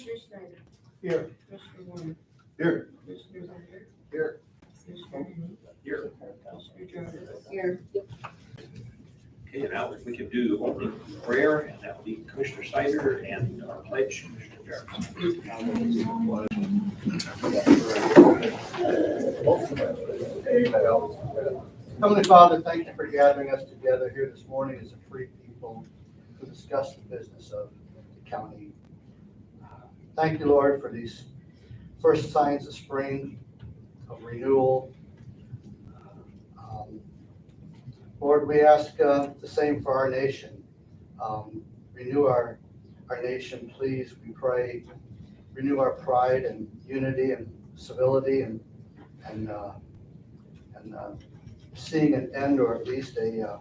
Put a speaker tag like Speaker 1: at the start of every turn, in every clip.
Speaker 1: Commissioner Snyder?
Speaker 2: Here.
Speaker 1: Commissioner Warren?
Speaker 2: Here.
Speaker 1: Commissioner Hunter?
Speaker 2: Here.
Speaker 1: Commissioner Henry?
Speaker 3: Here.
Speaker 1: Commissioner Jarvis? Here.
Speaker 3: Okay, now we can do opening prayer, and that will be Commissioner Snyder and our pledge, Commissioner Jarvis.
Speaker 2: Heavenly Father, thank you for gathering us together here this morning as a free people to discuss the business of the county. Thank you, Lord, for these first signs of spring, of renewal. Lord, we ask the same for our nation. Renew our nation, please, we pray. Renew our pride and unity and civility and seeing an end, or at least a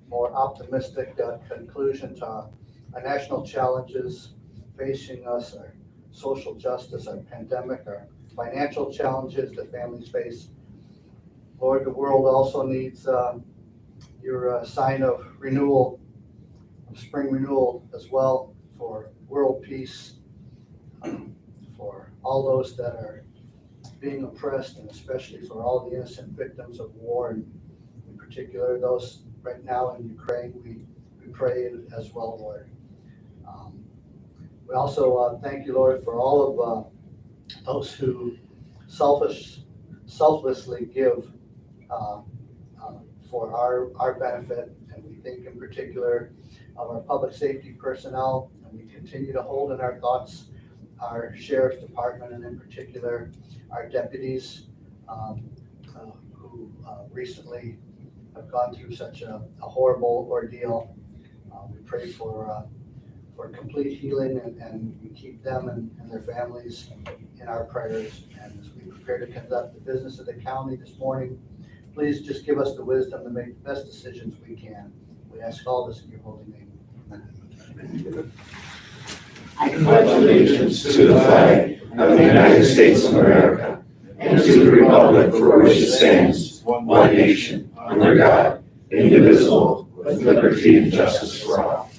Speaker 2: more optimistic conclusion to our national challenges facing us, our social justice, our pandemic, our financial challenges that families face. Lord, the world also needs your sign of renewal, of spring renewal as well, for world peace, for all those that are being oppressed, and especially for all the innocent victims of war, and in particular those right now in Ukraine. We pray as well, Lord. We also thank you, Lord, for all of those who selflessly give for our benefit, and we think in particular of our public safety personnel, and we continue to hold in our thoughts our sheriff's department, and in particular our deputies who recently have gone through such a horrible ordeal. We pray for complete healing, and we keep them and their families in our prayers. And as we prepare to conduct the business of the county this morning, please just give us the wisdom to make the best decisions we can. We ask all this in your holy name. Amen.
Speaker 4: I pledge allegiance to the flag of the United States of America and to the republic for which it stands, one nation, under God, indivisible, with liberty and justice for all.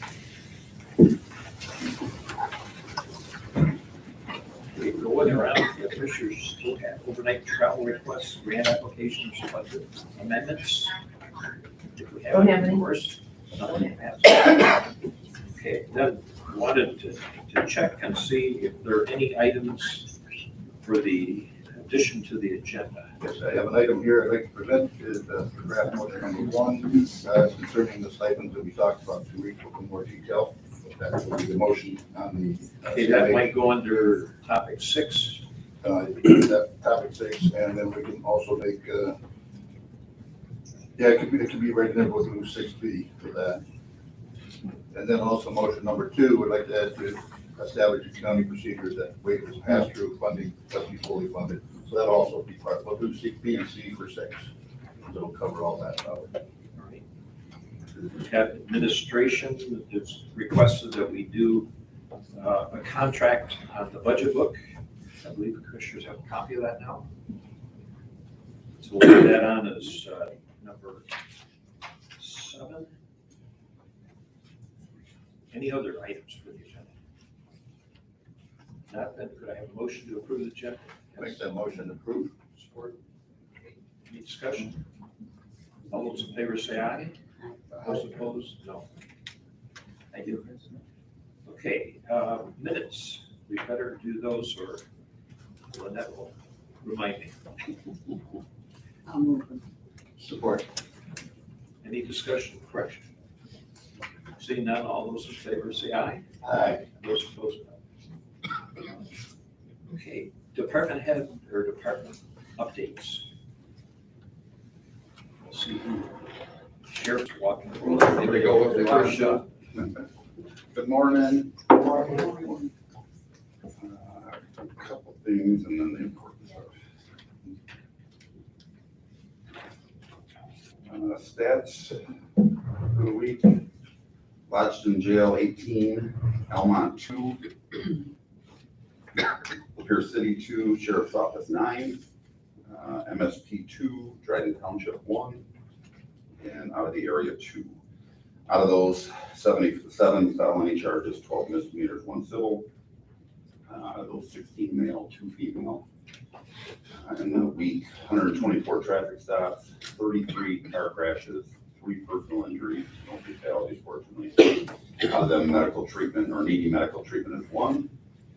Speaker 3: Going around, the commissioners still have overnight travel requests, grant applications, budget amendments. If we
Speaker 1: Don't have any.
Speaker 3: of course, nothing passed. Okay, then wanted to check and see if there are any items for the addition to the agenda.
Speaker 5: Yes, I have an item here I'd like to present, is draft motion number 1, concerning the stipends that we talked about 2 weeks ago in more detail. That will be the motion on the.
Speaker 3: Okay, that might go under topic 6.
Speaker 5: That topic 6, and then we can also make, it could be right in there, we'll do 6B for that. And then also motion number 2, would like to add to establish accounting procedures that waivers pass-through funding must be fully funded. So that'll also be part, we'll do B and C for 6. It'll cover all that.
Speaker 3: Have administration that's requested that we do a contract on the budget book. I believe the commissioners have a copy of that now. So we'll put that on as number 7. Any other items for the agenda? Not, then could I have a motion to approve the agenda?
Speaker 5: Make that motion approved.
Speaker 3: Support. Any discussion? All those in favor say aye. Those opposed, no. Thank you. Okay, minutes. We better do those, or Lynette will remind me.
Speaker 1: I'll move them.
Speaker 5: Support.
Speaker 3: Any discussion, correction? Seeing none, all those in favor say aye.
Speaker 5: Aye.
Speaker 3: Those opposed, no. Okay, department head or department updates. We'll see who sheriff's walking.
Speaker 5: Here we go with the first shot. Good morning. A couple things and then the important stuff. Stats for the week. Lodged in jail 18, Almont 2, Pierce City 2, Sheriff's Office 9, MSP 2, Dryden Township 1, and out of the area 2. Out of those, 77 felony charges, 12 misdemeanors, 1 civil. Out of those, 16 male, 2 female. In the week, 124 traffic stops, 33 car crashes, 3 personal injuries, no fatalities, fortunately. Out of them, medical treatment or needing medical treatment is 1,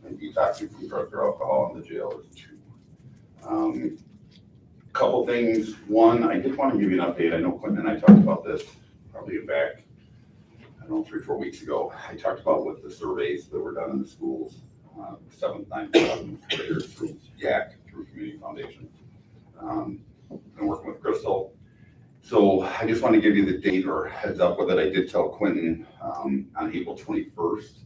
Speaker 5: and detoxing from drugs or alcohol in the jail is 2. Couple things. One, I did want to give you an update. I know Quentin and I talked about this probably back, I don't know, 3 or 4 weeks ago. I talked about with the surveys that were done in the schools, 7th, 9th, 11th graders through YAC, through Community Foundation. Been working with Crystal. So I just want to give you the date or heads up with it. I did tell Quentin on April 21st,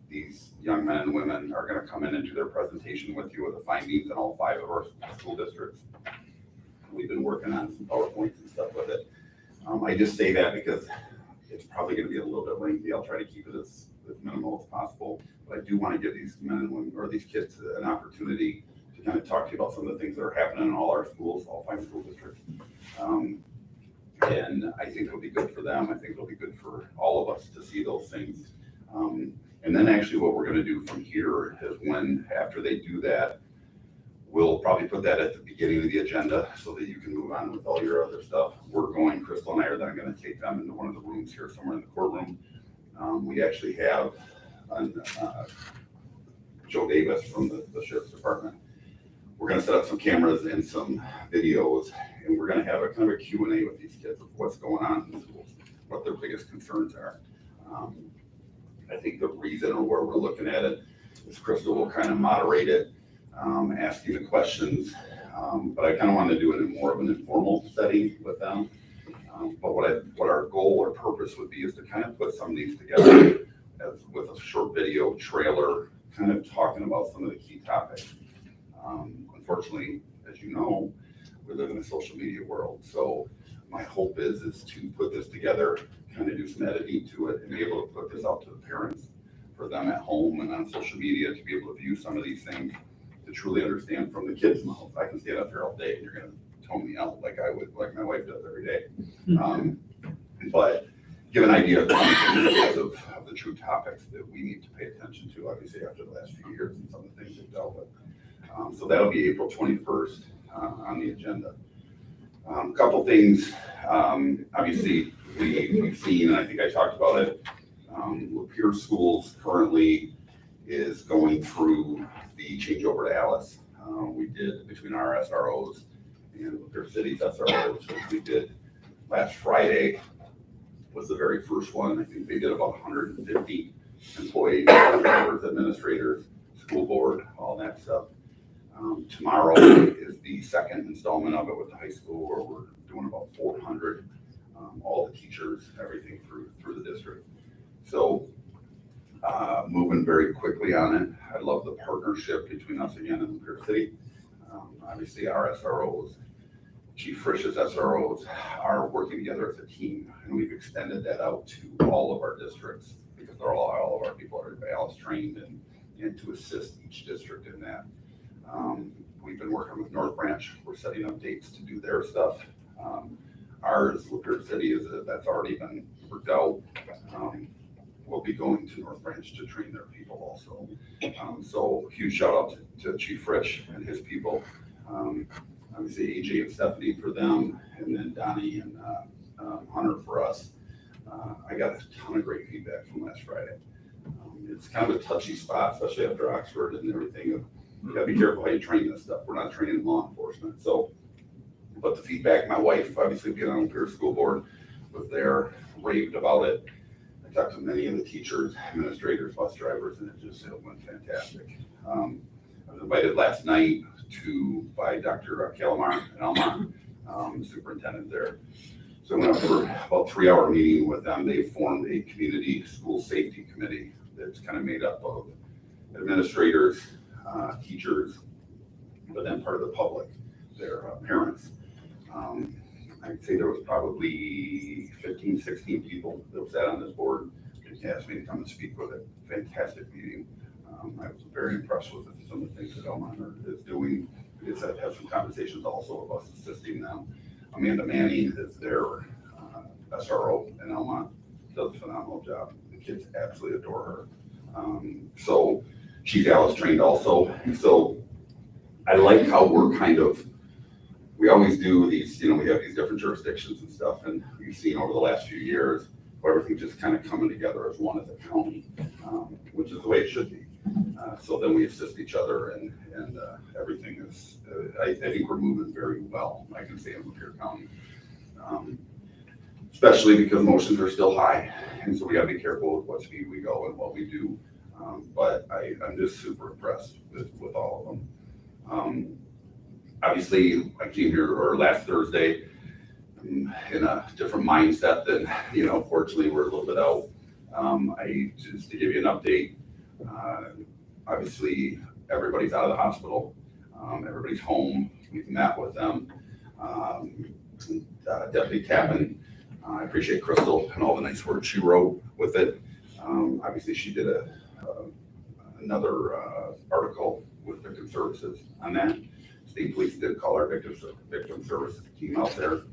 Speaker 5: these young men and women are going to come in and do their presentation with you with the findings in all 5 of our school districts. We've been working on some PowerPoints and stuff with it. I just say that because it's probably going to be a little bit lengthy. I'll try to keep it as minimal as possible. But I do want to give these men and women, or these kids, an opportunity to kind of talk to you about some of the things that are happening in all our schools, all 5 school districts. And I think it'll be good for them. I think it'll be good for all of us to see those things. And then actually what we're going to do from here is after they do that, we'll probably put that at the beginning of the agenda so that you can move on with all your other stuff. Crystal and I are then going to take them into one of the rooms here somewhere in the courtroom. We actually have Joe Davis from the Sheriff's Department. We're going to set up some cameras and some videos, and we're going to have a kind of a Q&A with these kids of what's going on in the schools, what their biggest concerns are. I think the reason or where we're looking at it is Crystal will kind of moderate it, asking the questions, but I kind of want to do it in more of an informal setting with them. But what our goal or purpose would be is to kind of put some of these together with a short video trailer, kind of talking about some of the key topics. Unfortunately, as you know, we live in a social media world. So my hope is to put this together, kind of do some editing to it, and be able to put this out to the parents for them at home and on social media to be able to view some of these things, to truly understand from the kids' mouth. I can stand up here all day and you're going to tone me out like my wife does every day. But give an idea of the true topics that we need to pay attention to, obviously, after the last few years and some of the things we've dealt with. So that'll be April 21st on the agenda. A couple things, obviously, we've seen, and I think I talked about it, Lapeer Schools currently is going through the changeover to Alice. We did between our SROs and Lapeer City's SROs, which we did last Friday, was the very first one. I think they did about 150 employees, members, administrators, school board, all that stuff. Tomorrow is the second installment of it with the high school, where we're doing about 400, all the teachers, everything through the district. So moving very quickly on it. I love the partnership between us again and Lapeer City. Obviously our SROs, Chief Frisch's SROs are working together as a team, and we've extended that out to all of our districts because all of our people are ALICE trained and to assist each district in that. We've been working with North Branch. We're setting up dates to do their stuff. Ours, Lapeer City, that's already been worked out. We'll be going to North Branch to train their people also. So huge shout out to Chief Frisch and his people. Obviously AJ and Stephanie for them, and then Donnie and Hunter for us. I got a ton of great feedback from last Friday. It's kind of a touchy spot, especially after Oxford and everything. You gotta be careful how you train this stuff. We're not training law enforcement. So, but the feedback, my wife, obviously being on Lapeer School Board, was there, raved about it. I talked to many of the teachers, administrators, bus drivers, and it went fantastic. I was invited last night by Dr. Calamar and Elmont, the superintendent there. So I went up for about a 3-hour meeting with them. They formed a community school safety committee that's kind of made up of administrators, teachers, but then part of the public, their parents. I'd say there was probably 15, 16 people that sat on this board and asked me to come and speak with it. Fantastic meeting. I was very impressed with some of the things that Elmont is doing. I've had some conversations also of us assisting them. Amanda Manning is their SRO in Elmont.
Speaker 6: does a phenomenal job. The kids absolutely adore her. So she's Alice trained also. So I like how we're kind of, we always do these, you know, we have these different jurisdictions and stuff, and we've seen over the last few years where everything just kind of coming together as one as a county, which is the way it should be. So then we assist each other, and everything is, I think we're moving very well, I can say in Lapeer County. Especially because motions are still high, and so we gotta be careful with what speed we go and what we do. But I'm just super impressed with all of them. Obviously, I came here last Thursday in a different mindset than, you know, fortunately, we're a little bit out. Just to give you an update, obviously, everybody's out of the hospital. Everybody's home. We've met with them. Deputy Tappan, I appreciate Crystal and all the nice words she wrote with it. Obviously, she did another article with Victim Services on that. State Police did call our Victim Services team out there.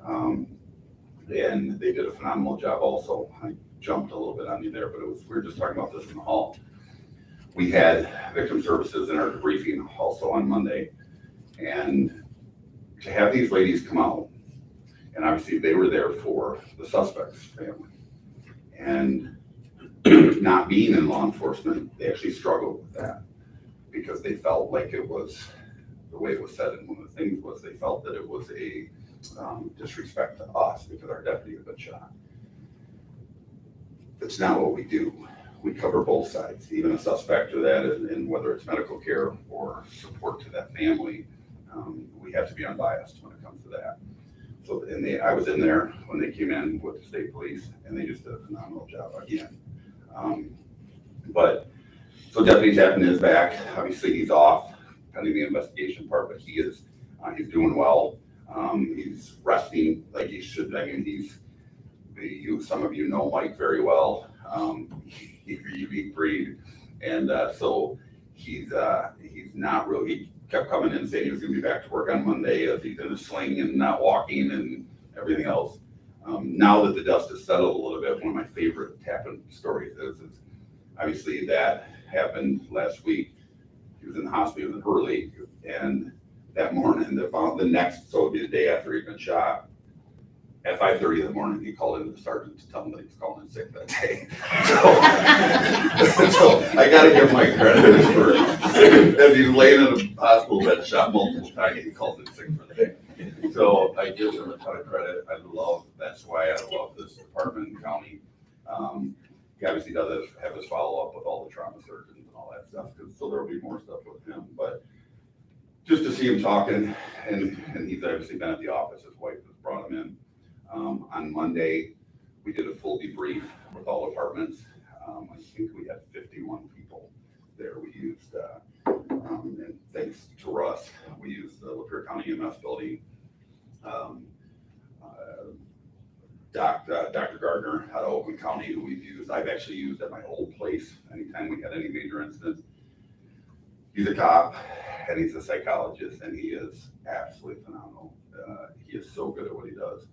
Speaker 6: And they did a phenomenal job also. I jumped a little bit on you there, but we were just talking about this in the hall. We had Victim Services in our briefing also on Monday. And to have these ladies come out, and obviously they were there for the suspect's family. And not being in law enforcement, they actually struggled with that because they felt like it was, the way it was said, and one of the things was they felt that it was a disrespect to us because our deputy had been shot. That's not what we do. We cover both sides, even a suspect or that, and whether it's medical care or support to that family, we have to be unbiased when it comes to that. So, and I was in there when they came in with the state police, and they just did a phenomenal job again. But so Deputy Tappan is back. Obviously, he's off pending the investigation part, but he is he's doing well. He's resting like he should. I mean, some of you know Mike very well. He breed, and so he's not really. He kept coming in saying he was going to be back to work on Monday as he's in a sling and not walking and everything else. Now that the dust has settled a little bit, one of my favorite Tappan stories is obviously that happened last week. He was in the hospital, he was in Hurley, and that morning, the next, so it'd be the day after he'd been shot, at 5:30 in the morning, he called into the sergeant to tell him that he was calling in sick that day. So I gotta give Mike credit for, as he's laying in a hospital bed shot multiple times, he called in sick for the day. So I give him a ton of credit. That's why I love this department and county. He obviously does have his follow-up with all the trauma surgeons and all that stuff, so there'll be more stuff with him. But just to see him talking, and he's obviously been at the office, his wife has brought him in. On Monday, we did a full debrief with all departments. I think we had 51 people there. We used, and thanks to Russ, we used the Lapeer County EMS building. Dr. Gardner out of Oakland County, who I've actually used at my old place anytime we had any major incidents. He's a cop and he's a psychologist, and he is absolutely phenomenal. He is so good at what he does.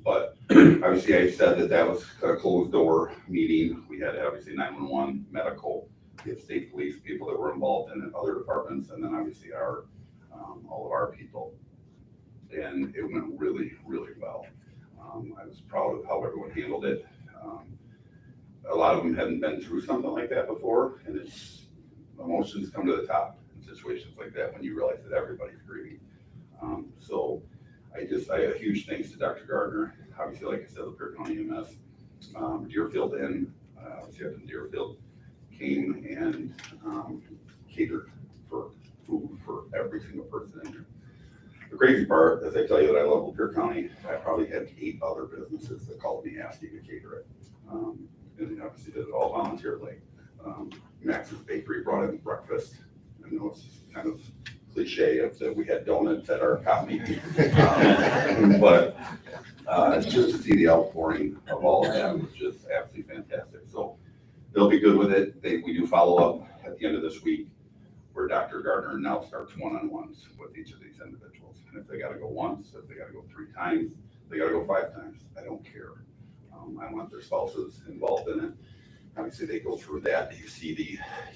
Speaker 6: But obviously I said that was a closed door meeting. We had obviously 911, medical, we had state police, people that were involved in other departments, and then obviously all of our people. And it went really, really well. I was proud of how everyone handled it. A lot of them hadn't been through something like that before, and emotions come to the top in situations like that when you realize that everybody's grieving. So I have a huge thanks to Dr. Gardner. Obviously, like I said, Lapeer County EMS, Deerfield obviously up in Deerfield, came and catered for food for every single person in there. The crazy part, as I tell you that I love Lapeer County, I probably had 8 other businesses that called me asking to cater it. And they obviously did it all voluntarily. Max's Bakery brought in breakfast. I know it's kind of cliche that we had donuts at our coffee. But just to see the outpouring of all of that was just absolutely fantastic. So they'll be good with it. We do follow up at the end of this week, where Dr. Gardner now starts one-on-ones with each of these individuals. And if they gotta go once, if they gotta go 3 times, they gotta go 5 times, I don't care. I want their spouses involved in it. Obviously, they go through that.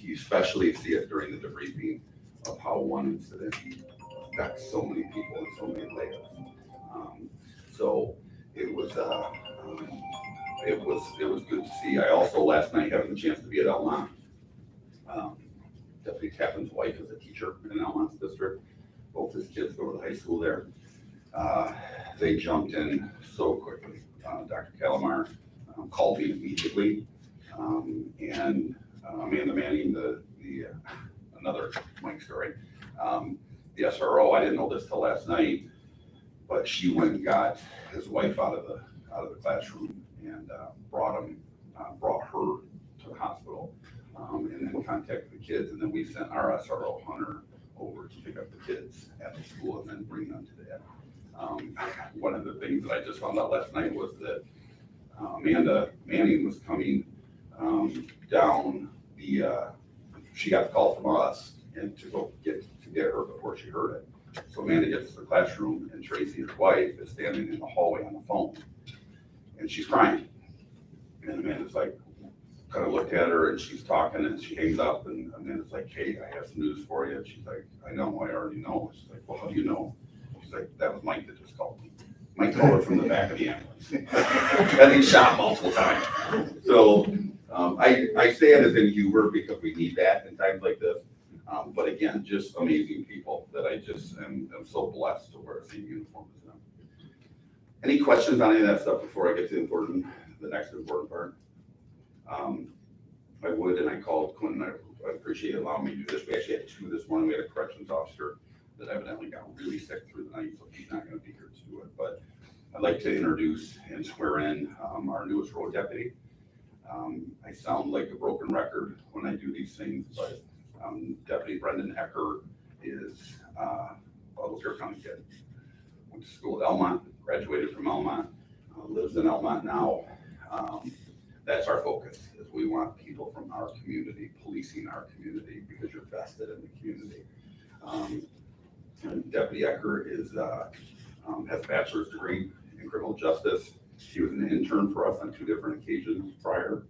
Speaker 6: You especially see it during the debriefing of how one incident affects so many people in so many layers. So it was good to see. I also last night having the chance to be at Elmont. Deputy Tappan's wife is a teacher in Elmont's district. Both his kids go to the high school there. They jumped in so quickly. Dr. Calamar called me immediately, and Amanda Manning, another Mike story. The SRO, I didn't know this till last night, but she went and got his wife out of the classroom and brought her to the hospital, and then contacted the kids, and then we sent our SRO Hunter over to pick up the kids at the school and then bring them to that. One of the things that I just found out last night was that Amanda Manning was coming down she got the call from us and to go get her before she heard it. So Amanda gets to the classroom and Tracy, his wife, is standing in the hallway on the phone and she's crying. And Amanda's like, kind of looked at her and she's talking and she hangs up and Amanda's like, hey, I have some news for you. And she's like, I know, I already know. She's like, well, how do you know? She's like, that was Mike that just called me. Mike called her from the back of the ambulance. And he shot multiple times. So I say it as in humor because we need that in times like this. But again, just amazing people that I just am so blessed to wear the same uniform as them. Any questions on any of that stuff before I get to the next important part? I would, and I called Quinn, and I appreciate allowing me to do this. We actually had two this morning. We had a corrections officer that evidently got really sick through the night, so he's not going to be here to do it. But I'd like to introduce and swear in our newest road deputy. I sound like a broken record when I do these things, but Deputy Brendan Ecker is a Lapeer County kid. Went to school at Elmont, graduated from Elmont, lives in Elmont now. That's our focus, is we want people from our community policing our community because you're vested in the community. And Deputy Ecker has a bachelor's degree in criminal justice. He was an intern for us on 2 different occasions prior,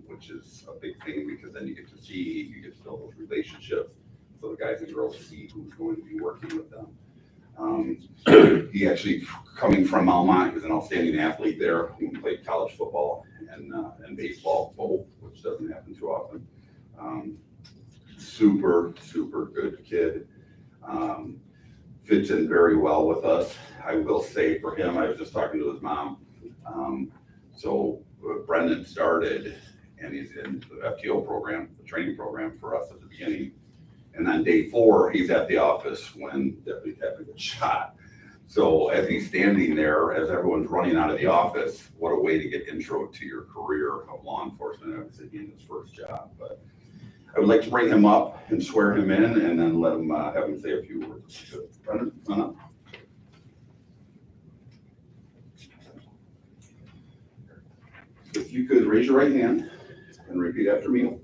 Speaker 6: which is a big thing because then you get to build those relationships so the guys and girls see who's going to be working with them. He actually, coming from Elmont, he was an outstanding athlete there. He played college football and baseball, both, which doesn't happen too often. Super, super good kid. Fits in very well with us. I will say for him, I was just talking to his mom. So Brendan started and he's in the FTO program, the training program for us at the beginning. And on day 4, he's at the office when Deputy Tappan gets shot. So as he's standing there, as everyone's running out of the office, what a way to get intro to your career of law enforcement, obviously being his first job. But I would like to bring him up and swear him in and then let him have him say a few words. Brendan, come on up. If you could raise your right hand and repeat after me.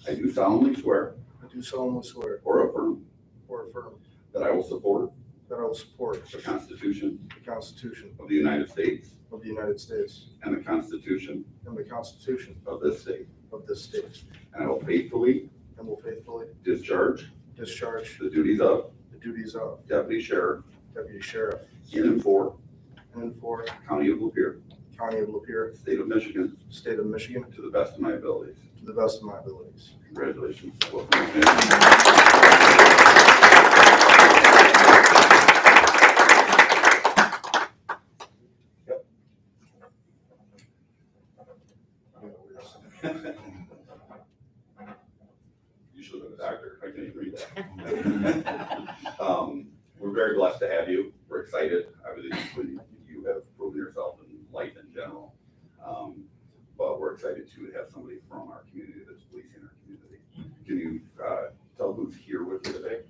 Speaker 6: I do solemnly swear
Speaker 7: I do solemnly swear
Speaker 6: or affirm
Speaker 7: or affirm
Speaker 6: that I will support
Speaker 7: that I will support
Speaker 6: the Constitution
Speaker 7: the Constitution
Speaker 6: of the United States
Speaker 7: of the United States
Speaker 6: and the Constitution
Speaker 7: and the Constitution
Speaker 6: of this state,
Speaker 7: of this state,
Speaker 6: and I will faithfully
Speaker 7: and will faithfully
Speaker 6: discharge
Speaker 7: discharge
Speaker 6: the duties of
Speaker 7: the duties of
Speaker 6: Deputy Sheriff
Speaker 7: Deputy Sheriff
Speaker 6: in and for
Speaker 7: in for
Speaker 6: County of Lapeer,
Speaker 7: County of Lapeer,
Speaker 6: State of Michigan,
Speaker 7: State of Michigan,
Speaker 6: to the best of my abilities.
Speaker 7: to the best of my abilities.
Speaker 6: Congratulations. Welcome to the family. You should have been a doctor. I can't even read that. We're very blessed to have you. We're excited. Obviously, you have proven yourself in life in general. But we're excited to have somebody from our community that's policing our community. Can you tell who's here with you today?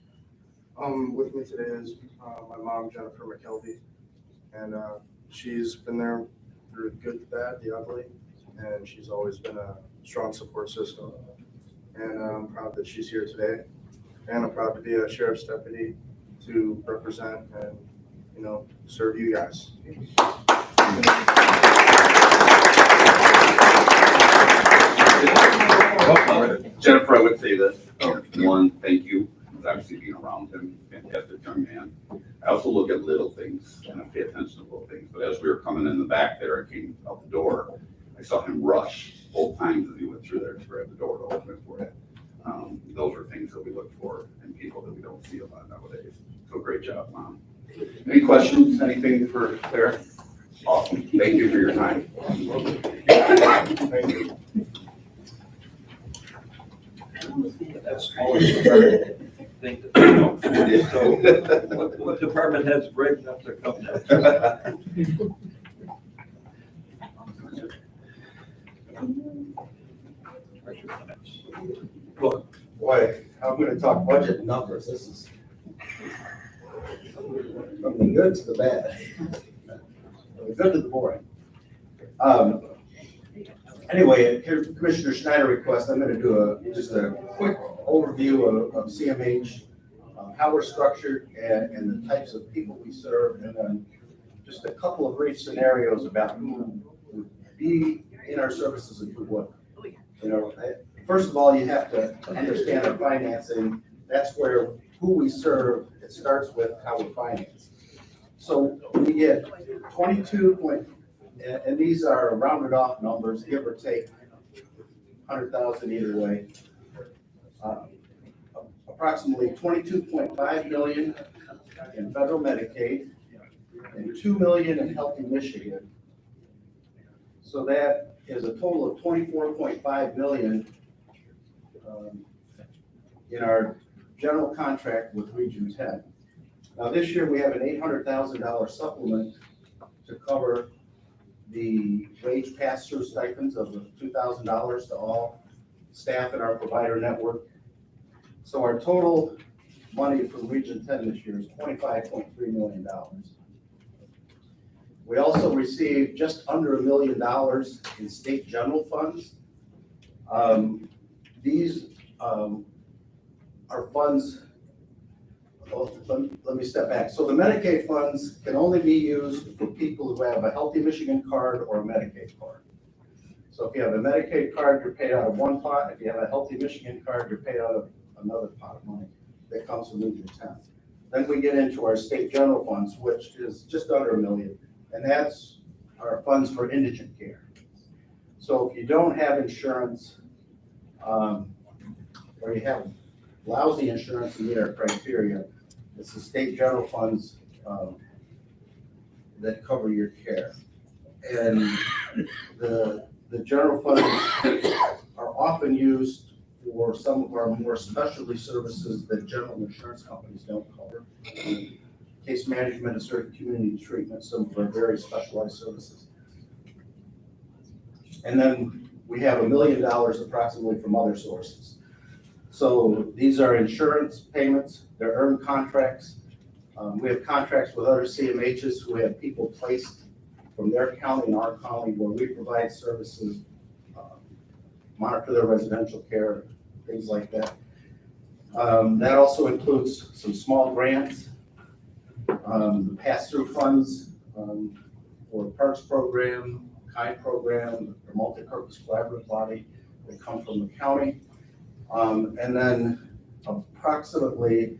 Speaker 7: With me today is my mom, Jennifer McKelvey, and she's been there through the good, the bad, the ugly, and she's always been a strong support system. And I'm proud that she's here today, and I'm proud to be a sheriff's deputy to represent and, serve you guys.
Speaker 6: Jennifer, I would say this, one, thank you, for obviously being around him, fantastic young man. I also look at little things, and I pay attention to little things, but as we were coming in the back there, I came out the door, I saw him rush both times as he went through there to grab the door to open it for you. Those are things that we look for in people that we don't see a lot nowadays. So great job, Mom. Any questions, anything for Claire? Awesome, thank you for your time.
Speaker 7: Thank you.
Speaker 3: That's always a very thing to think of. So what department heads brave enough to come next? Look,
Speaker 8: Boy, I'm gonna talk budget numbers, this is from the good to the bad, from the good to the boring. Anyway, at Commissioner Schneider request, I'm gonna do just a quick overview of CMH, how we're structured and the types of people we serve, and then just a couple of brief scenarios about who would be in our services and who wouldn't. You know, first of all, you have to understand our financing. That's where who we serve, it starts with how we finance. So we get 22 and these are rounded off numbers, give or take 100,000 either way. Approximately 22.5 million in federal Medicaid and 2 million in Healthy Michigan. So that is a total of 24.5 million in our general contract with Region 10. Now this year we have an $800,000 supplement to cover the wage pass-through stipends of $2,000 to all staff in our provider network. So our total money from Region 10 this year is $25.3 million. We also received just under $1 million in state general funds. These are funds, let me step back. So the Medicaid funds can only be used for people who have a Healthy Michigan card or a Medicaid card. So if you have a Medicaid card, you're paid out of one pot. If you have a Healthy Michigan card, you're paid out of another pot of money that comes from Region 10. Then we get into our state general funds, which is just under $1 million. And that's our funds for indigent care. So if you don't have insurance, or you have lousy insurance and meet our criteria, it's the state general funds that cover your care. And the general funds are often used for some of our more specialty services that general insurance companies don't cover. Case management and certain community treatment, some of our very specialized services. And then we have $1 million approximately from other sources. So these are insurance payments, they're earned contracts. We have contracts with other CMHs who have people placed from their county and our county where we provide services, monitor their residential care, things like that. That also includes some small grants, the pass-through funds for the Parks Program, KIND program, the multi-purpose collaborative body that come from the county. And then approximately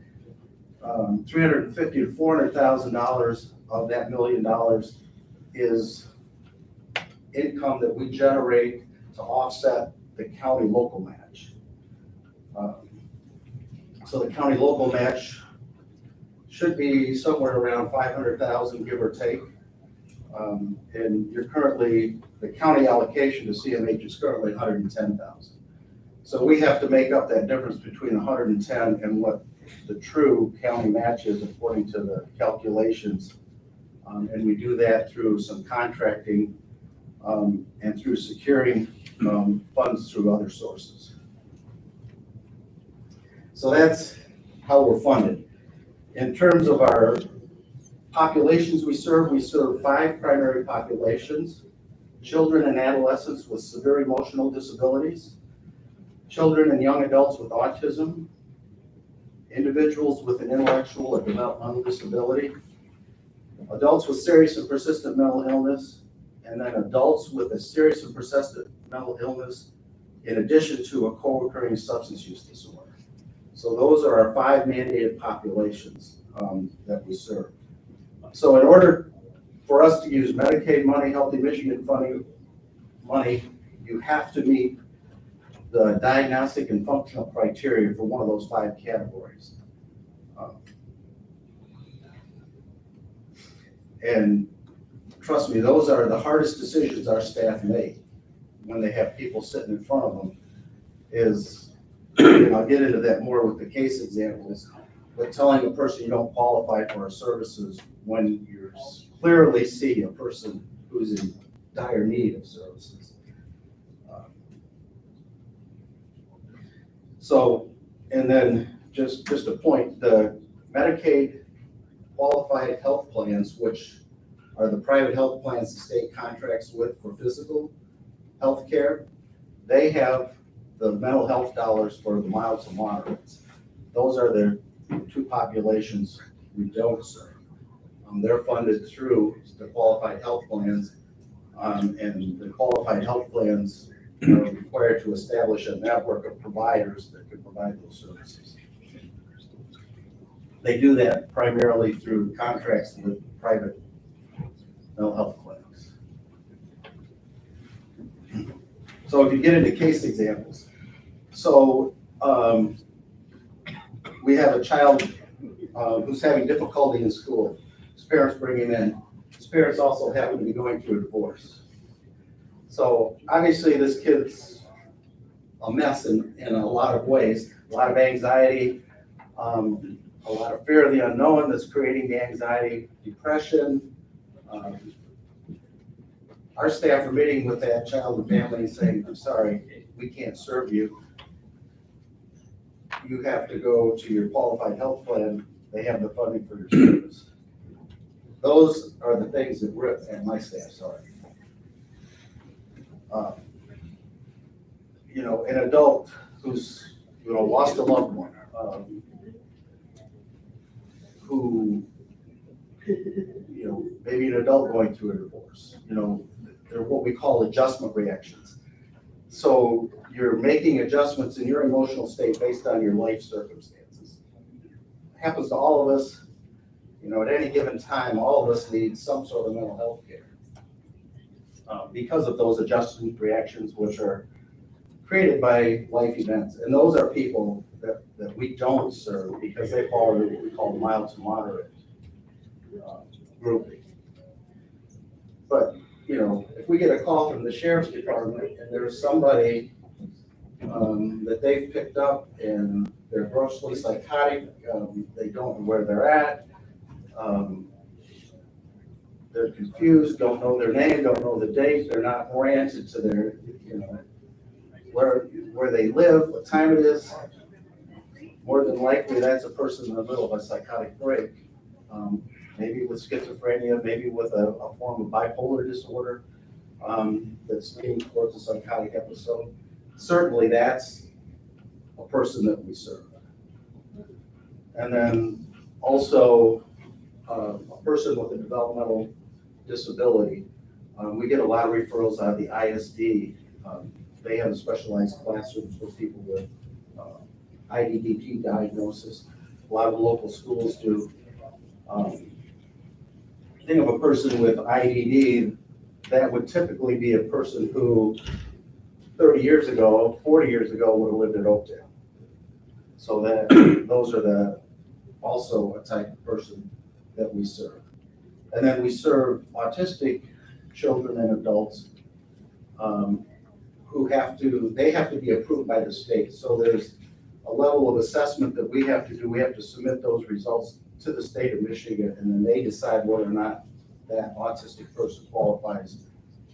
Speaker 8: $350,000 to $400,000 of that $1 million is income that we generate to offset the county local match. So the county local match should be somewhere around 500,000, give or take. And you're currently, the county allocation to CMH is currently 110,000. So we have to make up that difference between 110 and what the true county match is according to the calculations. And we do that through some contracting and through securing funds through other sources. So that's how we're funded. In terms of our populations we serve 5 primary populations: children and adolescents with severe emotional disabilities, children and young adults with autism, individuals with an intellectual or developmental disability, adults with serious and persistent mental illness, and then adults with a serious and persistent mental illness in addition to a co-occurring substance use disorder. So those are our 5 mandated populations that we serve. So in order for us to use Medicaid money, Healthy Michigan funding money, you have to meet the diagnostic and functional criteria for one of those 5 categories. And trust me, those are the hardest decisions our staff make when they have people sitting in front of them is, and I'll get into that more with the case examples, but telling a person you don't qualify for our services when you clearly see a person who's in dire need of services. So, and then just a point, the Medicaid qualified health plans, which are the private health plans the state contracts with for physical health care, they have the mental health dollars for the mild to moderates. Those are the 2 populations we don't serve. They're funded through the qualified health plans, and the qualified health plans are required to establish a network of providers that can provide those services. They do that primarily through contracts with private mental health clinics. So if you get into case examples, so we have a child who's having difficulty in school. His parents bring him in. His parents also happen to be going through a divorce. So obviously this kid's a mess in a lot of ways, a lot of anxiety, a lot of fear of the unknown that's creating the anxiety, depression. Our staff are meeting with that child and family and saying, I'm sorry, we can't serve you. You have to go to your qualified health plan. They have the funding for your service. Those are the things that we're, and my staff, sorry. You know, an adult who's, you know, lost a loved one, who, you know, maybe an adult going through a divorce, you know, they're what we call adjustment reactions. So you're making adjustments in your emotional state based on your life circumstances. It happens to all of us. You know, at any given time, all of us need some sort of mental health care because of those adjustment reactions, which are created by life events. And those are people that we don't serve because they fall into what we call mild to moderate grouping. But, you know, if we get a call from the sheriff's department and there's somebody that they've picked up and they're grossly psychotic, they don't know where they're at, they're confused, don't know their name, don't know the date, they're not oriented to their, you know, where they live, what time it is, more than likely that's a person in the middle of a psychotic break. Maybe with schizophrenia, maybe with a form of bipolar disorder that's leading towards a psychotic episode. Certainly that's a person that we serve. And then also a person with a developmental disability. We get a lot of referrals out of the ISD. They have specialized classrooms for people with IDDP diagnosis. A lot of the local schools do. Think of a person with IDD, that would typically be a person who 30 years ago, 40 years ago would have lived in Oakdale. So that those are also a type of person that we serve. And then we serve autistic children and adults who have to be approved by the state. So there's a level of assessment that we have to do. We have to submit those results to the state of Michigan, and then they decide whether or not that autistic person qualifies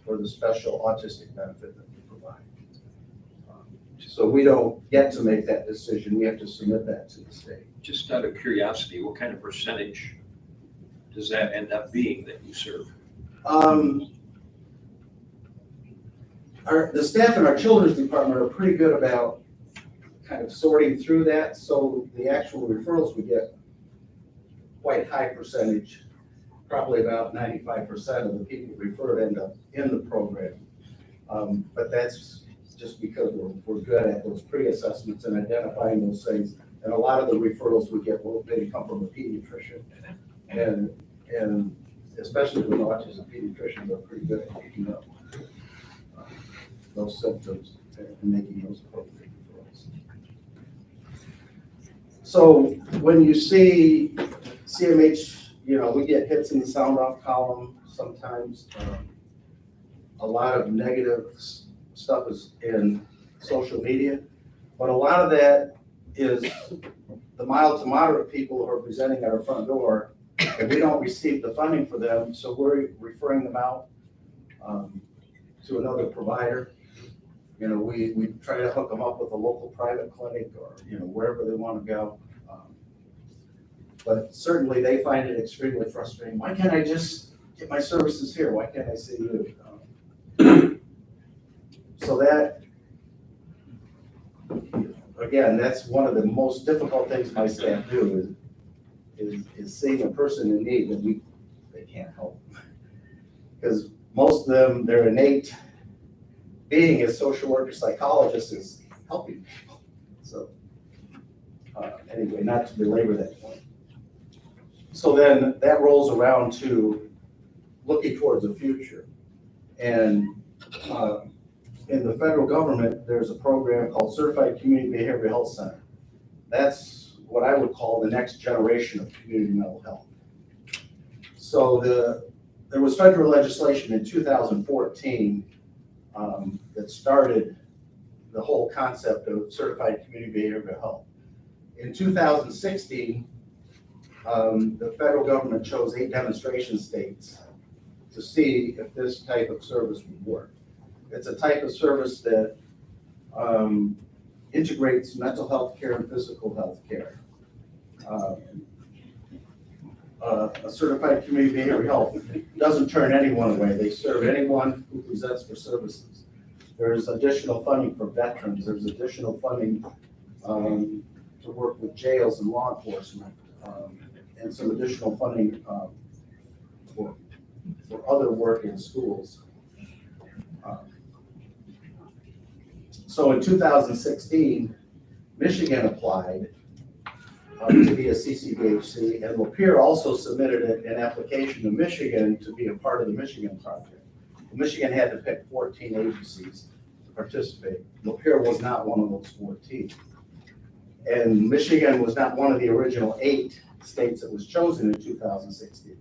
Speaker 8: for the special autistic benefit that we provide. So we don't get to make that decision. We have to submit that to the state.
Speaker 3: Just out of curiosity, what kind of percentage does that end up being that you serve?
Speaker 8: The staff in our children's department are pretty good about kind of sorting through that. So the actual referrals we get, quite high percentage, probably about 95% of the people referred end up in the program. But that's just because we're good at those pre-assessments and identifying those things. And a lot of the referrals we get will maybe come from a pediatrician. And especially with autism, pediatricians are pretty good at picking up those symptoms and making those appropriate referrals. So when you see CMH, we get hits in the sound off column sometimes. A lot of negative stuff is in social media, but a lot of that is the mild to moderate people who are presenting at our front door, and we don't receive the funding for them, so we're referring them out to another provider. We try to hook them up with a local private clinic or, wherever they want to go. But certainly they find it extremely frustrating. Why can't I just get my services here? Why can't I see you? So that, again, that's one of the most difficult things my staff do is seeing a person in need that they can't help. Because most of them, their innate being as social workers, psychologists is helping people. So anyway, not to belabor that point. So then that rolls around to looking towards the future. And in the federal government, there's a program called Certified Community Behavioral Health Center. That's what I would call the next generation of community mental health. So there was federal legislation in 2014 that started the whole concept of certified community behavioral health. In 2016, the federal government chose 8 demonstration states to see if this type of service would work. It's a type of service that integrates mental health care and physical health care. A certified community behavioral health doesn't turn anyone away. They serve anyone who presents for services. There's additional funding for veterans. There's additional funding to work with jails and law enforcement, and some additional funding for other work in schools. So in 2016, Michigan applied to be a CCBHC, and Lapeer also submitted an application to Michigan to be a part of the Michigan project. Michigan had to pick 14 agencies to participate. Lapeer was not one of those 14. And Michigan was not one of the original 8 states that was chosen in 2016.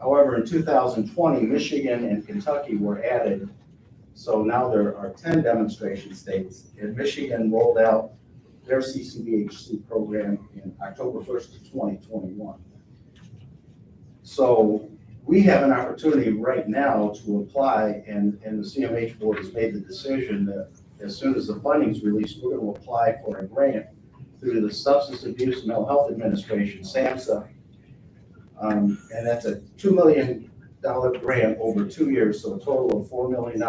Speaker 8: However, in 2020, Michigan and Kentucky were added. So now there are 10 demonstration states, and Michigan rolled out their CCBHC program in October 1st of 2021. So we have an opportunity right now to apply, and the CMH board has made the decision that as soon as the funding is released, we're going to apply for a grant through the Substance Abuse and Mental Health Administration, SAMHSA. And that's a $2 million grant over 2 years, so a total of $4 million.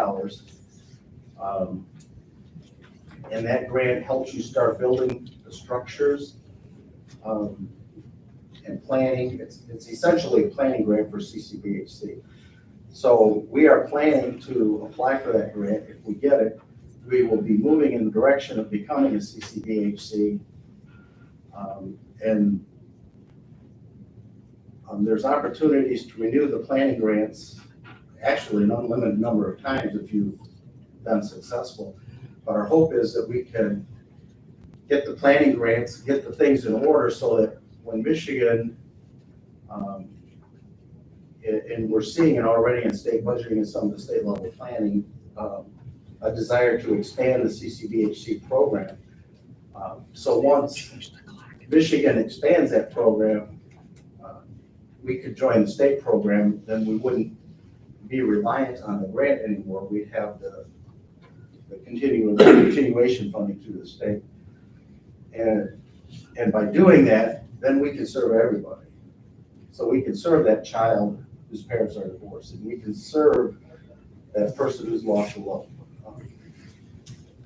Speaker 8: And that grant helps you start building the structures and planning. It's essentially a planning grant for CCBHC. So we are planning to apply for that grant. If we get it, we will be moving in the direction of becoming a CCBHC. There's opportunities to renew the planning grants, actually an unlimited number of times if you've been successful. But our hope is that we can get the planning grants, get the things in order so that when Michigan, and we're seeing it already in state budgeting and some of the state level planning, a desire to expand the CCBHC program. So once Michigan expands that program, we could join the state program, then we wouldn't be reliant on the grant anymore. We'd have the continuation funding through the state. And by doing that, then we can serve everybody. So we can serve that child whose parents are divorced, and we can serve that person who's lost a loved one.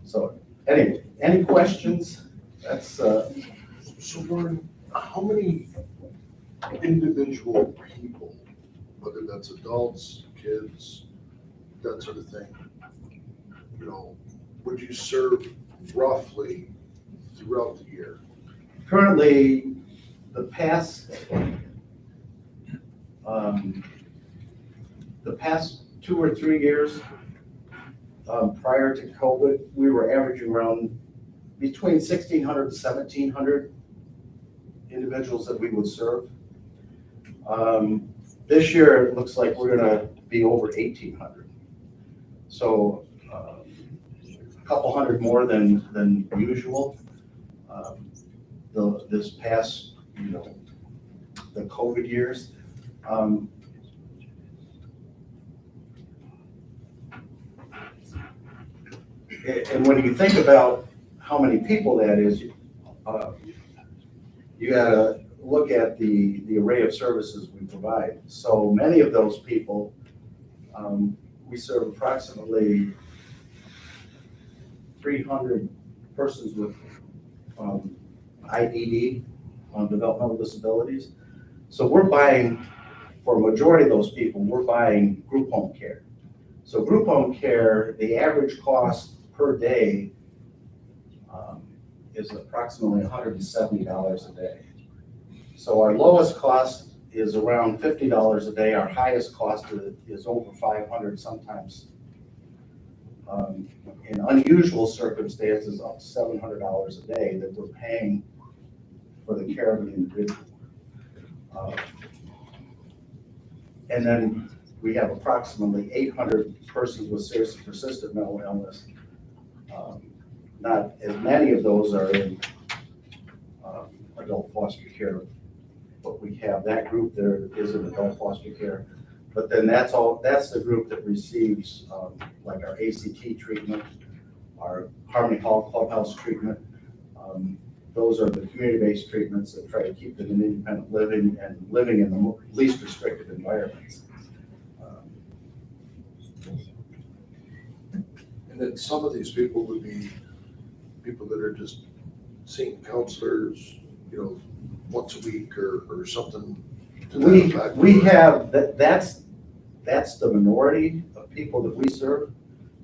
Speaker 8: So anyway, any questions? That's
Speaker 9: So Vern, how many individual people, whether that's adults, kids, that sort of thing, would you serve roughly throughout the year?
Speaker 8: Currently, the past 2 or 3 years, prior to COVID, we were averaging around between 1,600 and 1,700 individuals that we would serve. This year, it looks like we're gonna be over 1,800. So a couple hundred more than usual. This past, the COVID years. And when you think about how many people that is, you gotta look at the array of services we provide. So many of those people, we serve approximately 300 persons with IDD, developmental disabilities. So we're buying, for a majority of those people, we're buying group home care. So group home care, the average cost per day is approximately $170 a day. So our lowest cost is around $50 a day. Our highest cost is over 500 sometimes. In unusual circumstances, up to $700 a day that we're paying for the care of an individual. And then we have approximately 800 persons with serious and persistent mental illness. Not as many of those are in adult foster care, but we have that group there is in adult foster care. But then that's the group that receives like our ACT treatment, our Harmony Hall Clubhouse treatment. Those are the community-based treatments that try to keep them in independent living and living in the least restrictive environments.
Speaker 9: And then some of these people would be people that are just seeing counselors, once a week or something. to that effect.
Speaker 8: We have, that's the minority of people that we serve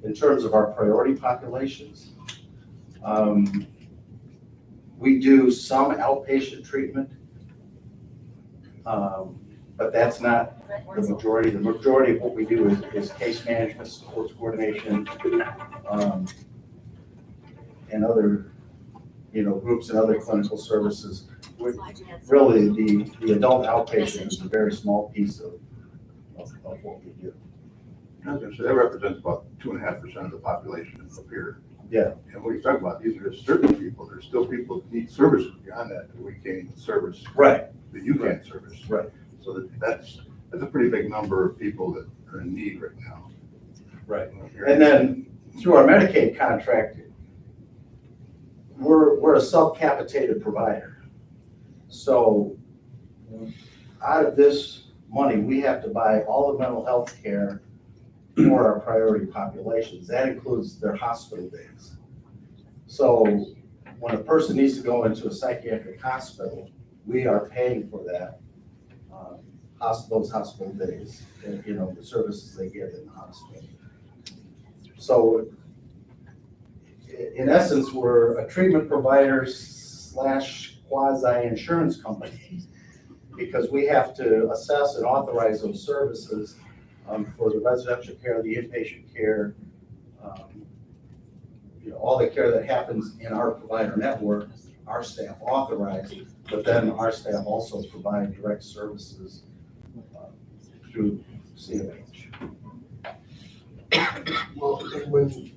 Speaker 8: in terms of our priority populations. We do some outpatient treatment, but that's not the majority. The majority of what we do is case management, supports coordination, and other, groups and other clinical services. Really, the adult outpatient is a very small piece of what we do.
Speaker 5: I was gonna say, that represents about 2.5% of the population up here.
Speaker 8: Yeah.
Speaker 5: And what you're talking about, these are just certain people, there's still people that need services beyond that we can't service,
Speaker 8: Right.
Speaker 5: that you can't service.
Speaker 8: Right.
Speaker 5: So that's a pretty big number of people that are in need right now.
Speaker 8: Right. And then through our Medicaid contract, we're a sub-capitated provider. So out of this money, we have to buy all the mental health care for our priority populations. That includes their hospital days. So when a person needs to go into a psychiatric hospital, we are paying for that, those hospital days, and, the services they get in the hospital. So in essence, we're a treatment provider / quasi-insurance company because we have to assess and authorize those services for the residential care, the inpatient care, all the care that happens in our provider network, our staff authorize, but then our staff also provide direct services through CMH.
Speaker 9: Well, and when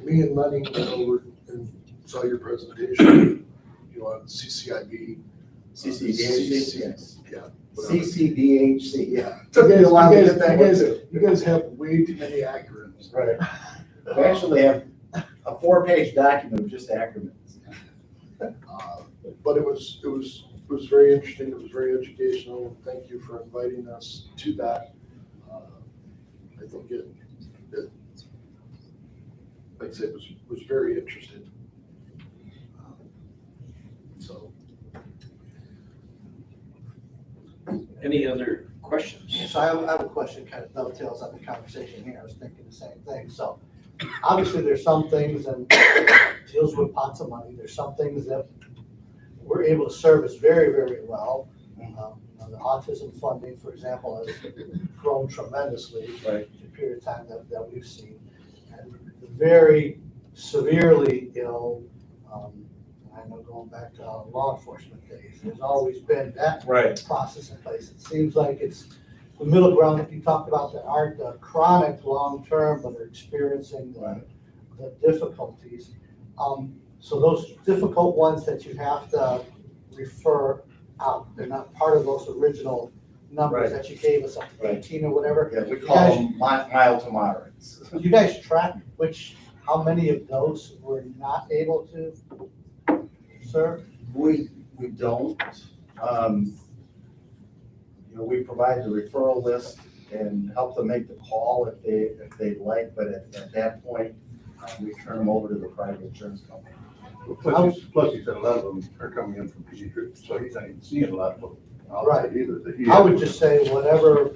Speaker 9: me and Lenny went over and saw your presentation, on CCIB.
Speaker 8: CCDHC, yes.
Speaker 9: Yeah. whatever.
Speaker 8: CCDHC, yeah.
Speaker 9: You guys,
Speaker 8: a while to get that one too.
Speaker 9: you guys have way too many acronyms.
Speaker 8: Right. We actually have a 4-page document of just acronyms.
Speaker 9: But it was very interesting. It was very educational. Thank you for inviting us to that. I think it like I said, was very interesting. So.
Speaker 3: Any other questions?
Speaker 2: So I have a question, kind of dovetails on the conversation here. I was thinking the same thing. So obviously there's some things and deals with pots of money. There's some things that we're able to service very, very well. The autism funding, for example, has grown tremendously
Speaker 8: Right.
Speaker 2: in the period of time that we've seen. And very severely ill, I know going back to law enforcement days, there's always been that
Speaker 8: Right.
Speaker 2: process in place. It seems like it's the middle ground that you talked about that aren't chronic long-term, but are experiencing the difficulties. So those difficult ones that you have to refer out, they're not part of those original numbers
Speaker 8: Right.
Speaker 2: that you gave us, up to
Speaker 8: Right.
Speaker 2: 18 or whatever.
Speaker 8: Yeah, we call them mild to moderates.
Speaker 2: Do you guys track how many of those were not able to serve?
Speaker 8: We don't. We provide the referral list and help them make the call if they'd like, but at that point, we turn them over to the private insurance company.
Speaker 5: Plus, he said a lot of them are coming in from pediatrics, so he's not even seeing a lot of them.
Speaker 2: Right.
Speaker 5: Either.
Speaker 2: I would just say whatever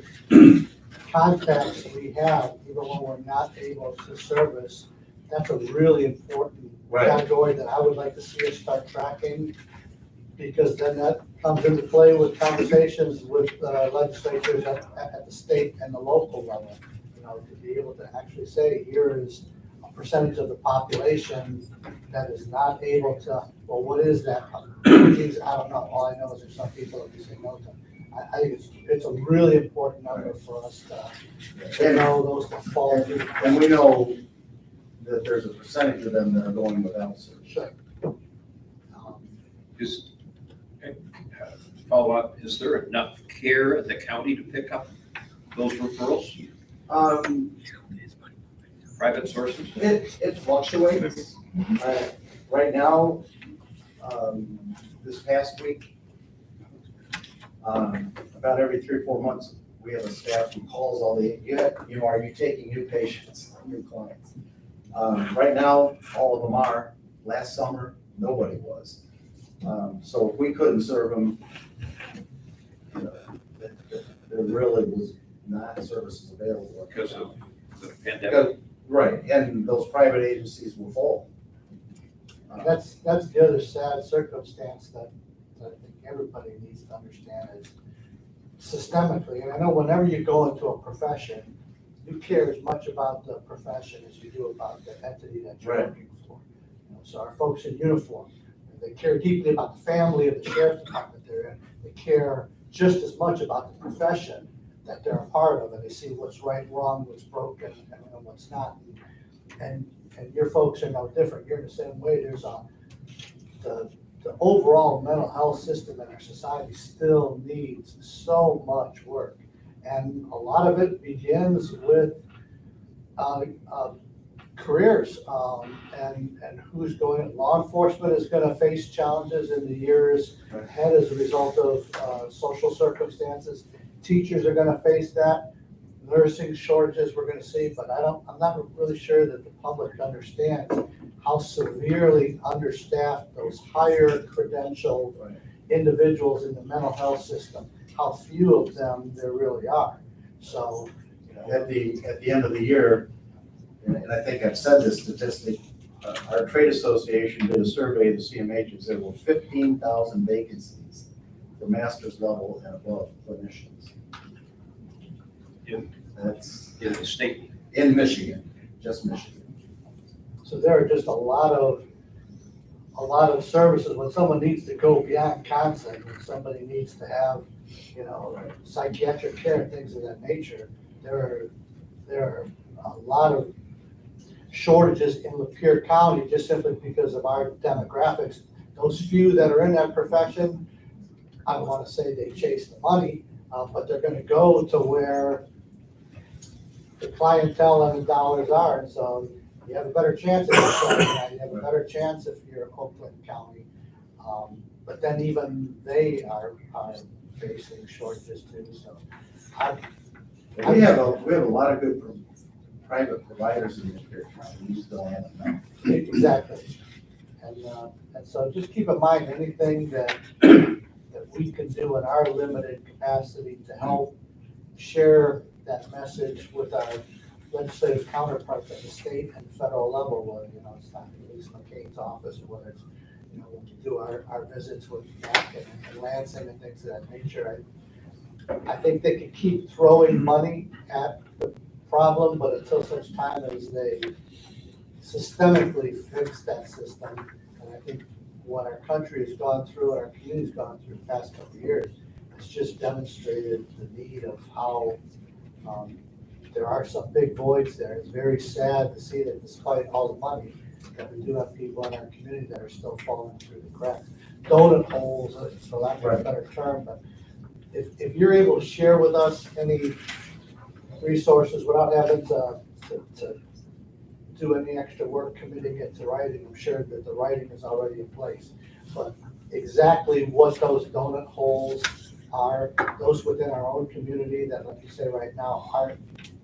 Speaker 2: contacts we have, even when we're not able to service, that's a really important
Speaker 8: Right.
Speaker 2: category that I would like to see us start tracking. Because then that comes into play with conversations with legislatures at the state and the local level. To be able to actually say, here is a percentage of the population that is not able to, well, what is that? Geez, I don't know. All I know is there's some people that we say no to. I think it's a really important number for us to know those that fall into.
Speaker 8: And we know that there's a percentage of them that are going without service.
Speaker 2: Sure.
Speaker 3: Follow up, is there enough care in the county to pick up those referrals, private sources?
Speaker 8: It fluctuates. Right now, this past week, about every 3 or 4 months, we have a staff who calls all the, are you taking new patients, new clients? Right now, all of them are. Last summer, nobody was. So if we couldn't serve them, there really was not services available.
Speaker 3: Because of the pandemic?
Speaker 8: Right, and those private agencies were full.
Speaker 2: That's the other sad circumstance that I think everybody needs to understand is systemically, and I know whenever you go into a profession, you care as much about the profession as you do about the entity that you're
Speaker 8: Right.
Speaker 2: working for. So our folks in uniform, they care deeply about the family of the sheriff's department they're in. They care just as much about the profession that they're a part of, and they see what's right, wrong, what's broken, and what's not. And your folks are no different. You're in the same way. There's the overall mental health system in our society still needs so much work. And a lot of it begins with careers and who's going. Law enforcement is going to face challenges in the years ahead as a result of social circumstances. Teachers are going to face that. Nursing shortages we're going to see, but I'm not really sure that the public understands how severely understaffed those higher credentialed individuals in the mental health system, how few of them there really are. So,
Speaker 8: At the end of the year, and I think I've said this statistic, our trade association did a survey of the CMHs. There were 15,000 vacancies for master's level and above clinicians. That's
Speaker 3: In the state?
Speaker 8: in Michigan, just Michigan.
Speaker 2: so there are just a lot of services when someone needs to go beyond consent, when somebody needs to have, psychiatric care and things of that nature. There are a lot of shortages in Lapeer County just simply because of our demographics. Those few that are in that profession, I don't want to say they chase the money, but they're going to go to where the clientele and the dollars are. And so you have a better chance if you're Saginaw, you have a better chance if you're Oakland County. But then even they are facing shortages too. So
Speaker 8: We have a lot of good private providers in Lapeer County. We just don't have enough.
Speaker 2: exactly. And so just keep in mind anything that we can do in our limited capacity to help share that message with legislative counterparts at the state and federal level, where, it's not Lisa McCain's office, or whether it's, when we do our visits with Mac and Lansing and things of that nature. I think they could keep throwing money at the problem, but until such time as they systemically fix that system, and I think what our country has gone through, and our community's gone through the past couple of years, it's just demonstrated the need of how there are some big voids there. It's very sad to see that despite all the money, that we do have people in our community that are still falling through the cracks. Donut holes, for lack of a better term, but if you're able to share with us any resources without having to do any extra work committing it to writing, I'm sure that the writing is already in place. But exactly what those donut holes are, those within our own community that, like you say right now, aren't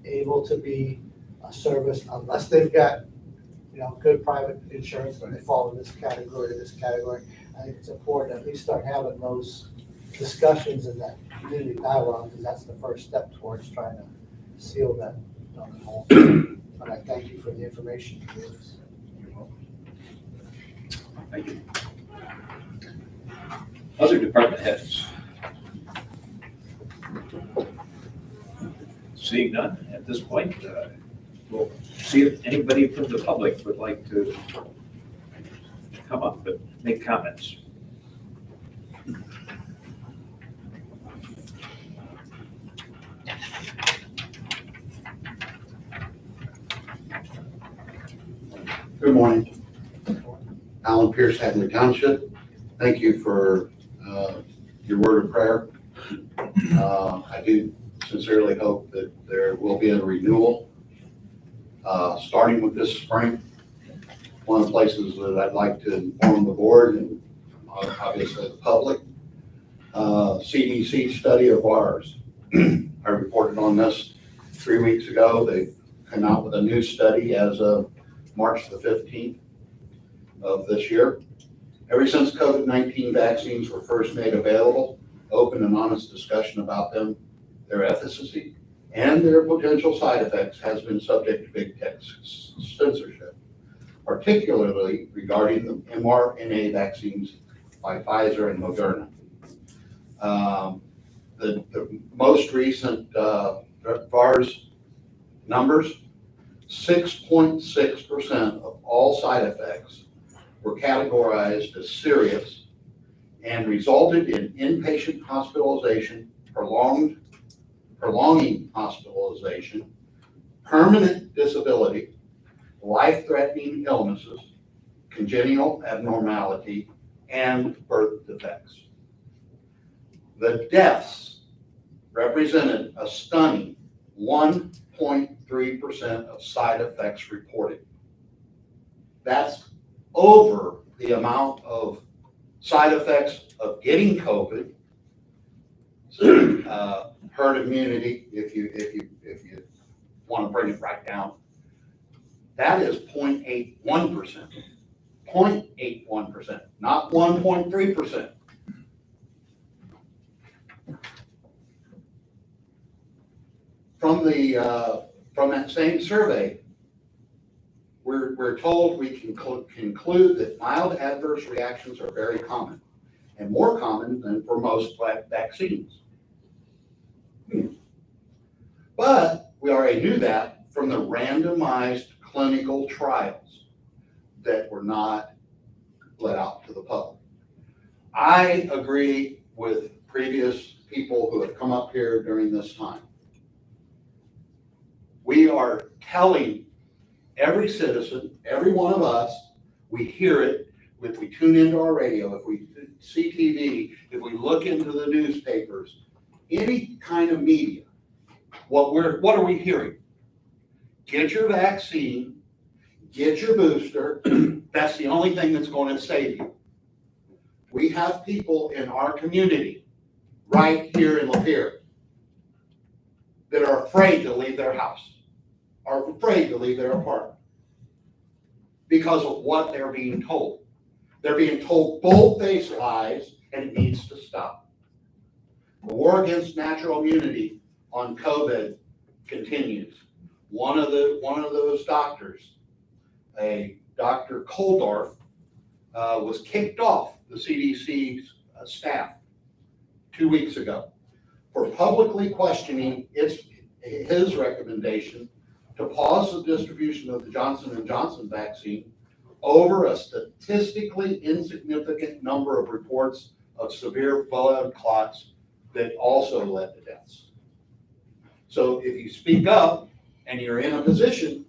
Speaker 2: able to be a service unless they've got, good private insurance, and they fall in this category, I think it's important to at least start having those discussions in that community dialogue, because that's the first step towards trying to seal that donut hole. But I thank you for the information you gave us.
Speaker 3: Thank you. Other department heads? Seeing none at this point, we'll see if anybody from the public would like to come up and make comments.
Speaker 10: Good morning. Alan Pierce, Hadley Township. Thank you for your word of prayer. I do sincerely hope that there will be a renewal starting with this spring. One of the places that I'd like to inform the board and obviously the public, CDC study of VARs. I reported on this 3 weeks ago. They've come out with a new study as of March the 15th of this year. Ever since COVID-19 vaccines were first made available, open and honest discussion about them, their efficacy, and their potential side effects has been subject to big tech censorship, particularly regarding the mRNA vaccines by Pfizer and Moderna. The most recent VARS numbers, 6.6% of all side effects were categorized as serious and resulted in inpatient hospitalization, prolonging hospitalization, permanent disability, life-threatening illnesses, congenital abnormality, and birth defects. The deaths represented a stunning 1.3% of side effects reported. That's over the amount of side effects of getting COVID, herd immunity, if you want to bring it right down. That is 0.81%. 0.81%, not 1.3%. From that same survey, we're told we can conclude that mild adverse reactions are very common, and more common than for most vaccines. But we already knew that from the randomized clinical trials that were not let out to the public. I agree with previous people who have come up here during this time. We are telling every citizen, every one of us, we hear it, if we tune into our radio, if we see TV, if we look into the newspapers, any kind of media, what are we hearing? Get your vaccine, get your booster. That's the only thing that's going to save you. We have people in our community right here in Lapeer that are afraid to leave their house, are afraid to leave their apartment because of what they're being told. They're being told bold-faced lies, and it needs to stop. The war against natural immunity on COVID continues. one of those doctors, a Dr. Koldorf, was kicked off the CDC's staff 2 weeks ago for publicly questioning his recommendation to pause the distribution of the Johnson & Johnson vaccine over a statistically insignificant number of reports of severe blood clots that also led to deaths. So if you speak up and you're in a position,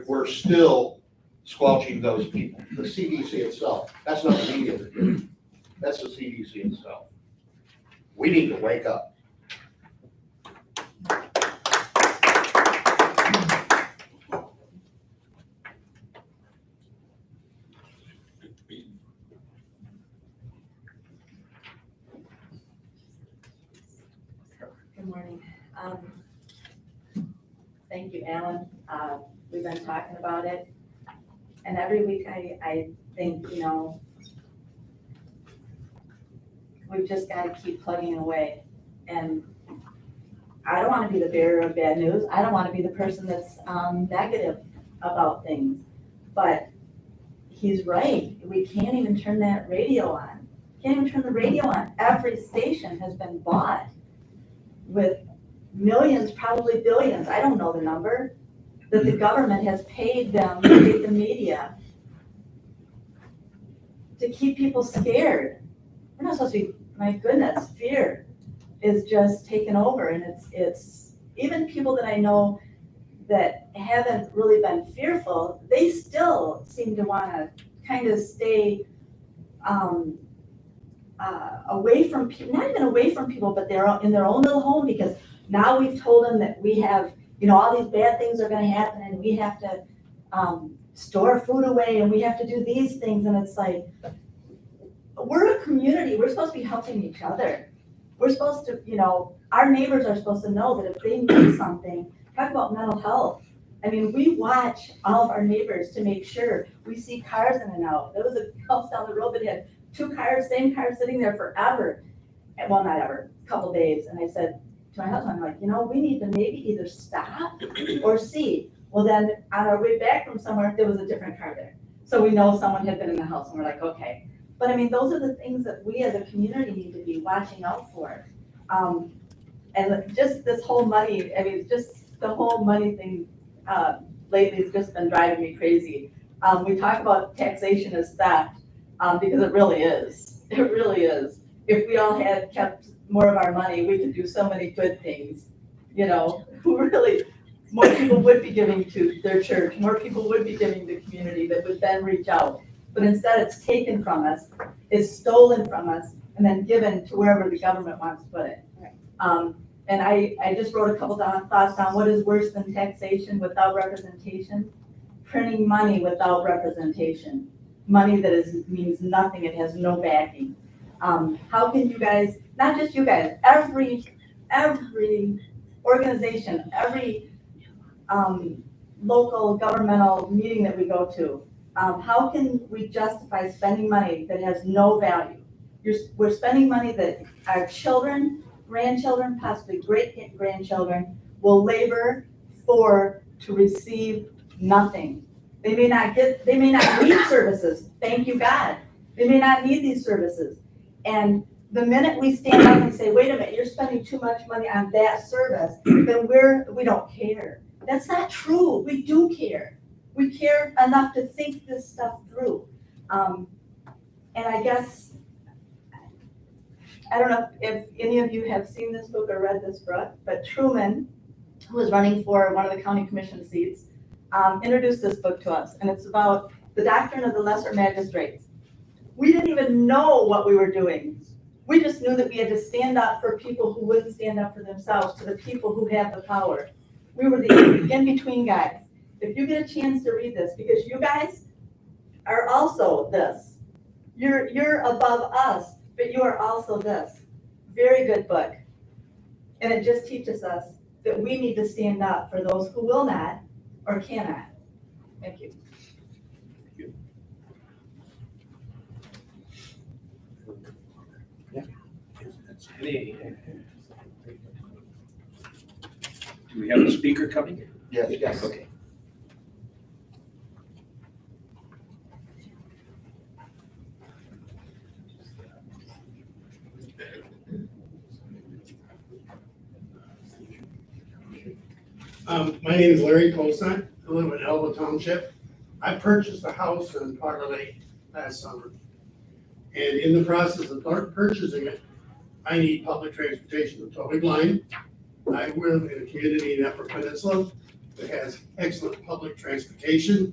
Speaker 10: we're still squelching those people. The CDC itself, that's not the media that did it. That's the CDC itself. We need to wake up.
Speaker 11: Good morning. Thank you, Alan. We've been talking about it. And every week I think, we've just got to keep plugging away. And I don't want to be the bearer of bad news. I don't want to be the person that's negative about things. But he's right. We can't even turn that radio on. Can't even turn the radio on. Every station has been bought with millions, probably billions, I don't know the number, that the government has paid them, paid the media to keep people scared. We're not supposed to be, my goodness, fear is just taken over. And it's even people that I know that haven't really been fearful, they still seem to want to kind of stay away from people, not even away from people, but they're in their own little home, because now we've told them that we have, all these bad things are going to happen, and we have to store food away, and we have to do these things. And it's like, we're a community. We're supposed to be helping each other. We're supposed to, our neighbors are supposed to know that if they need something, talk about mental health. I mean, we watch all of our neighbors to make sure. We see cars in and out. There was a house down the road that had 2 cars, same car sitting there forever. Well, not ever, a couple days. And I said to my husband, I'm like, we need to maybe either stop or see. Well, then on our way back from somewhere, there was a different car there. So we know someone had been in the house, and we're like, okay. But I mean, those are the things that we as a community need to be watching out for. And just this whole money, just the whole money thing lately has just been driving me crazy. We talk about taxation as theft, because it really is. It really is. If we all had kept more of our money, we could do so many good things. Really, more people would be giving to their church. More people would be giving to the community that would then reach out. But instead, it's taken from us, it's stolen from us, and then given to wherever the government wants to put it. And I just wrote a couple thoughts down. What is worse than taxation without representation? Printing money without representation. Money that means nothing, it has no backing. How can you guys, not just you guys, every organization, every local governmental meeting that we go to, how can we justify spending money that has no value? We're spending money that our children, grandchildren, possibly great-grandchildren will labor to receive nothing. They may not need services. Thank you, God. They may not need these services. And the minute we stand up and say, wait a minute, you're spending too much money on that service, then we don't care. That's not true. We do care. We care enough to think this stuff through. And I guess, I don't know if any of you have seen this book or read this book, but Truman, who was running for one of the county commission seats, introduced this book to us, and it's about the doctrine of the lesser magistrates. We didn't even know what we were doing. We just knew that we had to stand up for people who wouldn't stand up for themselves, to the people who have the power. We were the in-between guys. If you get a chance to read this, because you guys are also this. You're above us, but you are also this. Very good book. And it just teaches us that we need to stand up for those who will not or cannot. Thank you.
Speaker 3: Do we have a speaker coming?
Speaker 2: Yes.
Speaker 3: Yes. Okay.
Speaker 12: My name is Larry Colson. I live in Elba Township. I purchased a house in Parker Lake last summer. And in the process of purchasing it, I need public transportation. I'm totally blind. I live in a community in Upper Peninsula that has excellent public transportation.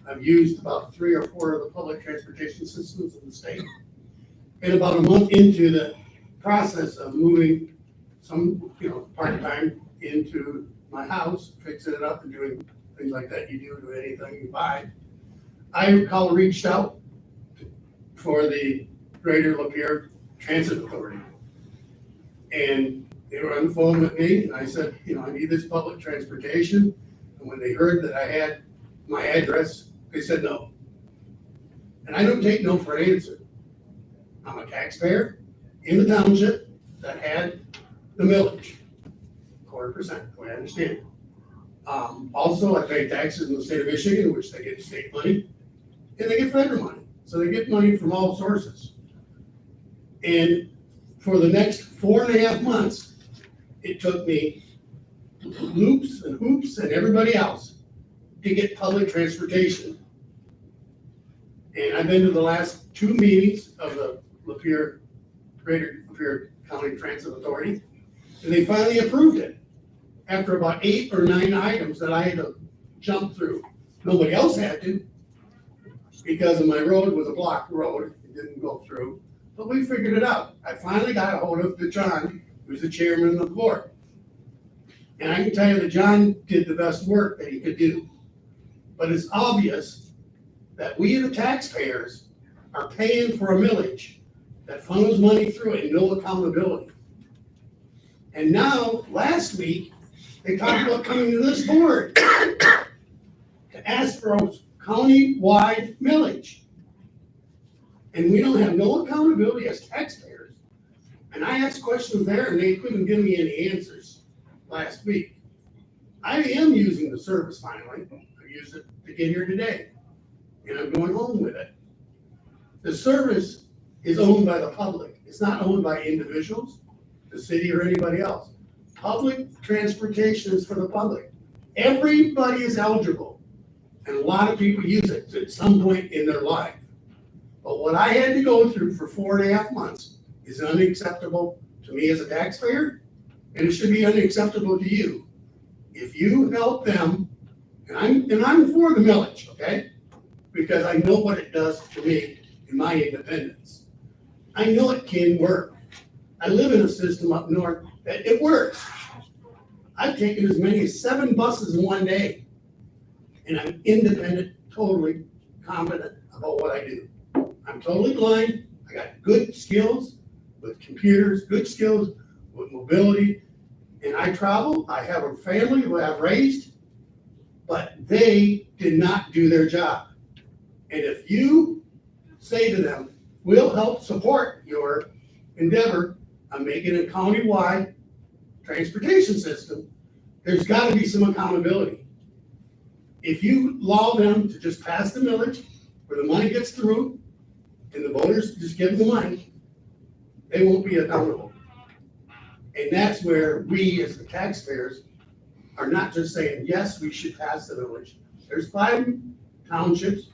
Speaker 12: I've used about 3 or 4 of the public transportation systems in the state. And about a month into the process of moving some, part-time into my house, fixing it up and doing things like that you do to anything you buy, I reached out for the Greater Lapeer Transit Authority. And they were on the phone with me, and I said, I need this public transportation. And when they heard that I had my address, they said no. And I don't take no for an answer. I'm a taxpayer in the township that had the millage, 0.25%, the way I understand it. Also, I pay taxes in the state of Michigan, which they get state money, and they get federal money. So they get money from all sources. And for the next 4.5 months, it took me loops and hoops and everybody else to get public transportation. And I've been to the last 2 meetings of the Greater Lapeer County Transit Authority, and they finally approved it after about 8 or 9 items that I had to jump through. Nobody else had to, because my road was a block road, it didn't go through, but we figured it out. I finally got a hold of John, who's the chairman of the board. And I can tell you that John did the best work that he could do. But it's obvious that we, the taxpayers, are paying for a millage that funnels money through it and no accountability. And now, last week, they talked about coming to this board to ask for a county-wide millage. And we don't have no accountability as taxpayers. And I asked questions there and they couldn't give me any answers last week. I am using the service finally. I used it to get here today. And I'm going home with it. The service is owned by the public. It's not owned by individuals, the city, or anybody else. Public transportation is for the public. Everybody is eligible. And a lot of people use it at some point in their life. But what I had to go through for 4.5 months is unacceptable to me as a taxpayer, and it should be unacceptable to you. If you help them, and I'm for the millage, okay? Because I know what it does to me in my independence. I know it can work. I live in a system up north that it works. I've taken as many as 7 buses in one day, and I'm independent, totally competent about what I do. I'm totally blind. I got good skills with computers, good skills with mobility, and I travel. I have a family who I've raised, but they did not do their job. And if you say to them, we'll help support your endeavor on making a county-wide transportation system, there's got to be some accountability. If you allow them to just pass the millage where the money gets through and the voters just give them the money, they won't be accountable. And that's where we as the taxpayers are not just saying, yes, we should pass the millage. There's 5 townships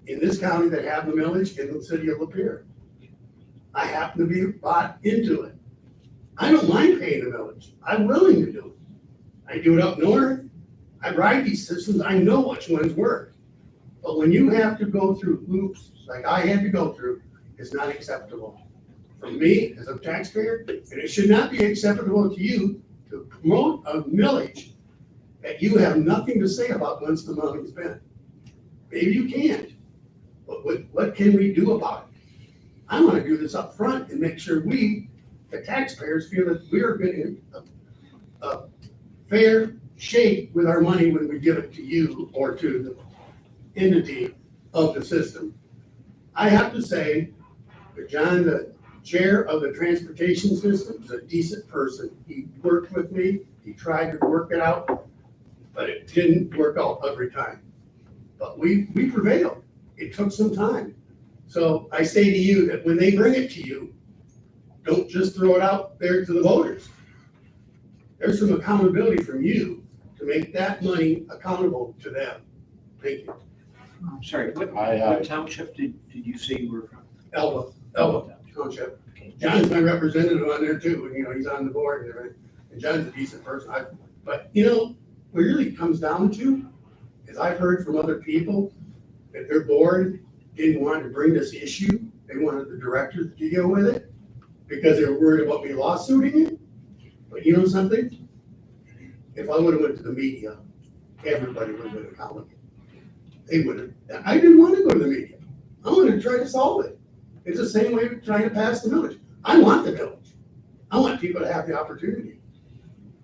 Speaker 12: in this county that have the millage in the city of Lapeer. I happen to be bought into it. I don't mind paying the millage. I'm willing to do it. I do it up north. I ride these systems. I know which ones work. But when you have to go through loops like I had to go through, it's not acceptable. For me, as a taxpayer, and it should not be acceptable to you to promote a millage that you have nothing to say about once the money's spent. Maybe you can't, but what can we do about it? I want to do this up front and make sure we, the taxpayers, feel that we are getting a fair shake with our money when we give it to you or to the entity of the system. I have to say that John, the chair of the transportation system is a decent person. He worked with me, he tried to work it out, but it didn't work out every time. But we prevailed. It took some time. So I say to you that when they bring it to you, don't just throw it out there to the voters. There's some accountability from you to make that money accountable to them. Thank you.
Speaker 3: I'm sorry, what township did you say you were from?
Speaker 12: Elba Township. John's my representative on there too, and you know, he's on the board and everything. And John's a decent person. But you know, what it really comes down to is I've heard from other people that their board didn't want to bring this issue. They wanted the directors to deal with it because they were worried about me lawsuiting it. But you know something? If I would have went to the media, everybody would have been accountable. They would have. I didn't want to go to the media. I wanted to try to solve it. It's the same way of trying to pass the village. I want the village. I want people to have the opportunity.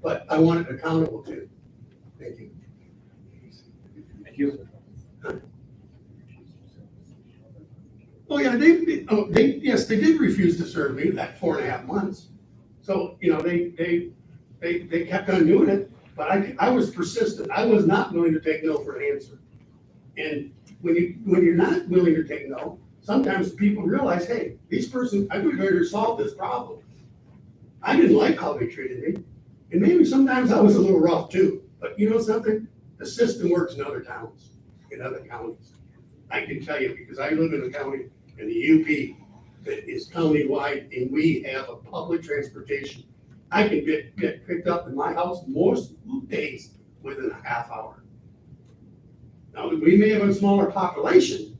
Speaker 12: But I want it accountable too. Thank you.
Speaker 3: Thank you.
Speaker 12: Oh, yeah, yes, they did refuse to serve me that 4.5 months. So, you know, they kept on doing it, but I was persistent. I was not willing to take no for an answer. And when you're not willing to take no, sometimes people realize, hey, these person, I would rather solve this problem. I didn't like how they treated me. And maybe sometimes I was a little rough too, but you know something? The system works in other towns, in other counties. I can tell you, because I live in a county, in the UP, that is countywide, and we have a public transportation. I can get picked up in my house most days within a half hour. Now, we may have a smaller population,